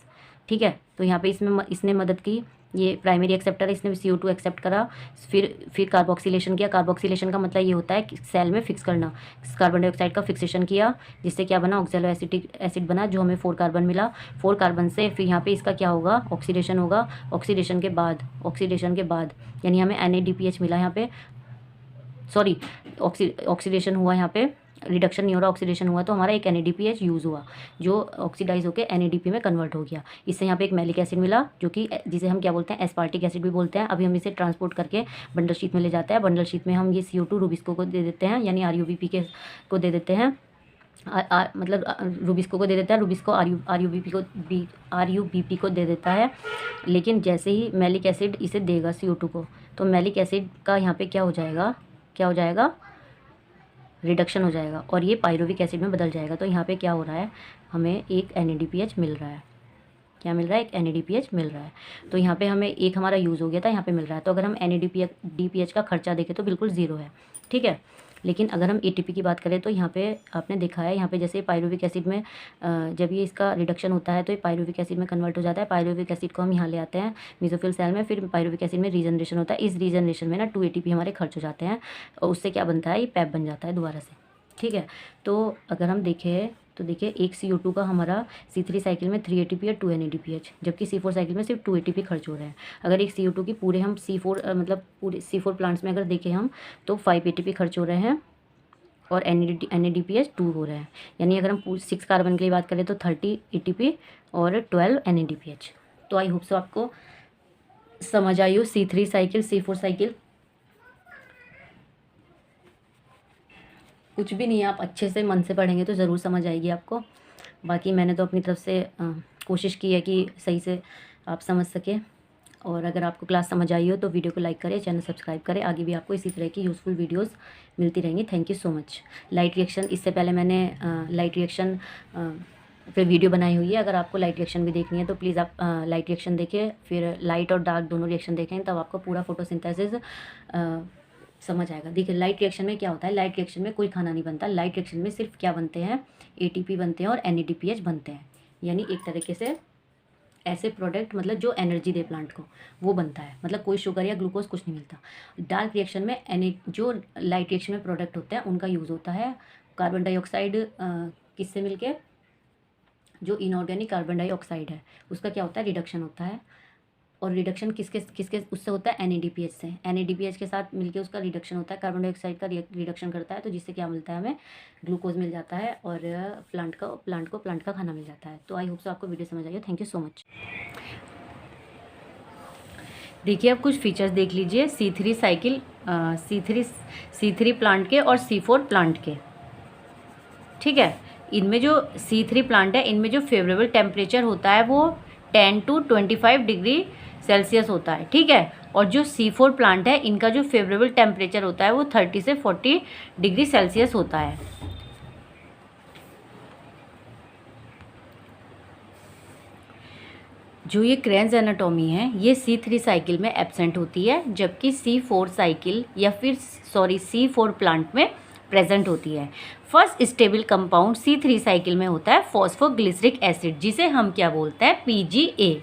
ठीक है, तो यहाँ पे इसने मदद की, ये प्राइमरी एक्सेप्टर है, इसने CO2 एक्सेप्ट करा, फिर कार्बोक्सिलेशन किया। कार्बोक्सिलेशन का मतलब ये होता है कि सेल में फिक्स करना, कार्बन डाइऑक्साइड का फिक्सेशन किया, जिससे क्या बना, ऑक्सैलो एसिटिक एसिड बना, जो हमें 4 कार्बन मिला। 4 कार्बन से फिर यहाँ पे इसका क्या होगा, ऑक्सीडेशन होगा। ऑक्सीडेशन के बाद यानी हमें NADPH मिला यहाँ पे, सॉरी ऑक्सीडेशन हुआ यहाँ पे, रिडक्शन नहीं हो रहा, ऑक्सीडेशन हुआ, तो हमारा एक NADPH यूज़ हुआ, जो ऑक्सीडाइज होकर NADP में कन्वर्ट हो गया। इससे यहाँ पे एक मैलिक एसिड मिला, जो कि जिसे हम क्या बोलते हैं, एस्पार्टिक एसिड भी बोलते हैं। अभी हम इसे ट्रांसपोर्ट करके बंडल शीट में ले जाते हैं। बंडल शीट में हम ये CO2 रुबिस्को को दे देते हैं, यानी RuBP को दे देते हैं, मतलब रुबिस्को को दे देता है, रुबिस्को RuBP को दे देता है। लेकिन जैसे ही मैलिक एसिड इसे देगा CO2 को, तो मैलिक एसिड का यहाँ पे क्या हो जाएगा, रिडक्शन हो जाएगा, और ये पायरुविक एसिड में बदल जाएगा। तो यहाँ पे क्या हो रहा है, हमें एक NADPH मिल रहा है। क्या मिल रहा है, एक NADPH मिल रहा है। तो यहाँ पे हमें एक हमारा यूज़ हो गया था, यहाँ पे मिल रहा है। तो अगर हम NADPH का खर्चा देखें तो बिल्कुल ज़ीरो है, ठीक है। लेकिन अगर हम ATP की बात करें तो यहाँ पे आपने देखा है, यहाँ पे जैसे पायरुविक एसिड में जब ये इसका रिडक्शन होता है तो ये पायरुविक एसिड में कन्वर्ट हो जाता है। पायरुविक एसिड को हम यहाँ ले आते हैं मेसोफिल सेल में, फिर पायरुविक एसिड में रीजनरेशन होता है। इस रीजनरेशन में ना 2 ATP हमारे खर्च हो जाते हैं, और उससे क्या बनता है, ये पैप बन जाता है दोबारा से, ठीक है। तो अगर हम देखें तो देखिए एक CO2 का हमारा C3 साइकिल में 3 ATP और 2 NADPH, जबकि C4 साइकिल में सिर्फ 2 ATP खर्च हो रहे हैं। अगर एक CO2 की पूरे हम C4 मतलब पूरे C4 प्लांट्स में अगर देखें हम, तो 5 ATP खर्च हो रहे हैं, और NADPH 2 हो रहे हैं। यानी अगर हम 6 कार्बन के लिए बात करें तो 30 ATP और 12 NADPH। तो आई होप सो आपको समझ आई हो C3 साइकिल, C4 साइकिल। कुछ भी नहीं है, आप अच्छे से मन से पढ़ेंगे तो ज़रूर समझ आएगी आपको। बाकी मैंने तो अपनी तरफ से कोशिश की है कि सही से आप समझ सकें। और अगर आपको क्लास समझ आई हो तो वीडियो को लाइक करें, चैनल सब्सक्राइब करें। आगे भी आपको इसी तरह की यूज़फुल वीडियोस मिलती रहेंगी। Thank you so much. Light reaction, इससे पहले मैंने लाइट रिएक्शन पे वीडियो बनाई हुई है। अगर आपको लाइट रिएक्शन भी देखनी है तो प्लीज़ आप लाइट रिएक्शन देखें, फिर लाइट और डार्क दोनों रिएक्शन देखें, तब आपको पूरा फोटोसिंथेसिस समझ आएगा। देखिए लाइट रिएक्शन में क्या होता है, लाइट रिएक्शन में कोई खाना नहीं बनता। लाइट रिएक्शन में सिर्फ क्या बनते हैं, ATP बनते हैं और NADPH बनते हैं, यानी एक तरीके से ऐसे प्रोडक्ट मतलब जो एनर्जी दे प्लांट को, वो बनता है। मतलब कोई शुगर या ग्लूकोज कुछ नहीं मिलता। डार्क रिएक्शन में जो लाइट रिएक्शन में प्रोडक्ट होते हैं उनका यूज़ होता है कार्बन डाइऑक्साइड किससे मिलके, जो इनऑर्गेनिक कार्बन डाइऑक्साइड है उसका क्या होता है, रिडक्शन होता है और रिडक्शन किसके किसके उससे होता है, NADPH से। NADPH के साथ मिलके उसका रिडक्शन होता है, कार्बन डाइऑक्साइड का रिडक्शन करता है, तो जिससे क्या मिलता है, हमें ग्लूकोज मिल जाता है और प्लांट का खाना मिल जाता है। तो आई होप सो आपको वीडियो समझ आई हो। Thank you so much. देखिए अब कुछ फीचर्स देख लीजिए C3 साइकिल, C3 प्लांट के और C4 प्लांट के। ठीक है, इनमें जो C3 प्लांट है इनमें जो फेवरेबल टेम्परेचर होता है वो 10 to 25 डिग्री सेल्सियस होता है। ठीक है, और जो C4 प्लांट है इनका जो फेवरेबल टेम्परेचर होता है वो 30 से 40 डिग्री सेल्सियस होता है। जो ये क्रेन्स एनाटॉमी है ये C3 साइकिल में एब्सेंट होती है, जबकि C4 साइकिल या फिर C4 प्लांट में प्रेजेंट होती है। First stable compound C3 cycle में होता है फॉस्फोग्लिसरिक एसिड, जिसे हम क्या बोलते हैं, PGA।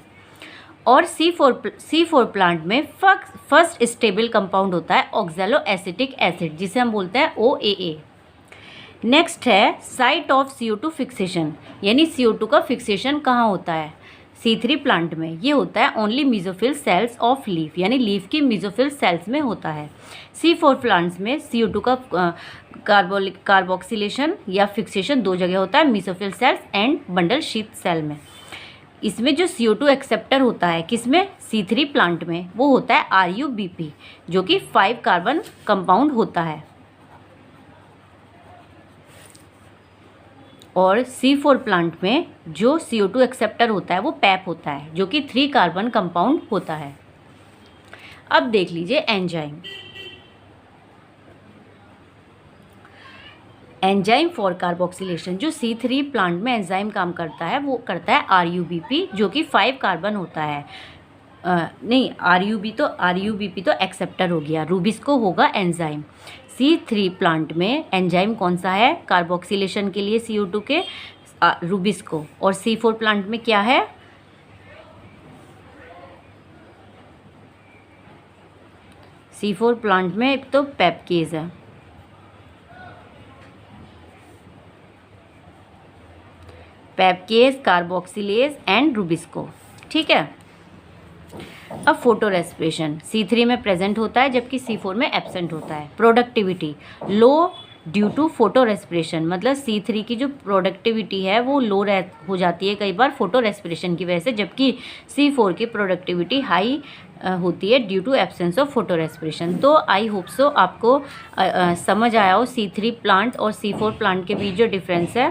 और C4 प्लांट में फर्स्ट स्टेबल कंपाउंड होता है ऑक्सैलो एसिटिक एसिड, जिसे हम बोलते हैं OAA। नेक्स्ट है साइट ऑफ CO2 फिक्सेशन, यानी CO2 का फिक्सेशन कहाँ होता है C3 प्लांट में, ये होता है only mesophyll cells of leaf, यानी लीफ की मेसोफिल सेल्स में होता है। C4 प्लांट्स में CO2 का कार्बोक्सिलेशन या फिक्सेशन दो जगह होता है, mesophyll cells and bundle sheath cell में। इसमें जो CO2 एक्सेप्टर होता है किसमें, C3 प्लांट में, वो होता है RUBP, जो कि 5 कार्बन कंपाउंड होता है। और C4 प्लांट में जो CO2 एक्सेप्टर होता है वो पैप होता है, जो कि 3 कार्बन कंपाउंड होता है। अब देख लीजिए एंजाइम फॉर कार्बोक्सिलेशन। जो C3 प्लांट में एंजाइम काम करता है वो करता है RUBP, जो कि 5 कार्बन होता है। नहीं, RUBP तो एक्सेप्टर हो गया, रूबिस्को होगा एंजाइम। C3 प्लांट में एंजाइम कौन सा है कार्बोक्सिलेशन के लिए CO2 के, रूबिस्को। और C4 प्लांट में क्या है, C4 प्लांट में तो पेपकेज है, पेपकेज, कार्बोक्सिलेज एंड रूबिस्को। ठीक है, अब फोटो रेस्पिरेशन C3 में प्रेजेंट होता है, जबकि C4 में एब्सेंट होता है। Productivity low due to photo respiration, मतलब C3 की जो प्रोडक्टिविटी है वो लो हो जाती है कई बार फोटो रेस्पिरेशन की वजह से, जबकि C4 की प्रोडक्टिविटी हाई होती है due to absence of photo respiration. तो आई होप सो आपको समझ आया हो C3 प्लांट और C4 प्लांट के बीच जो डिफरेंस है।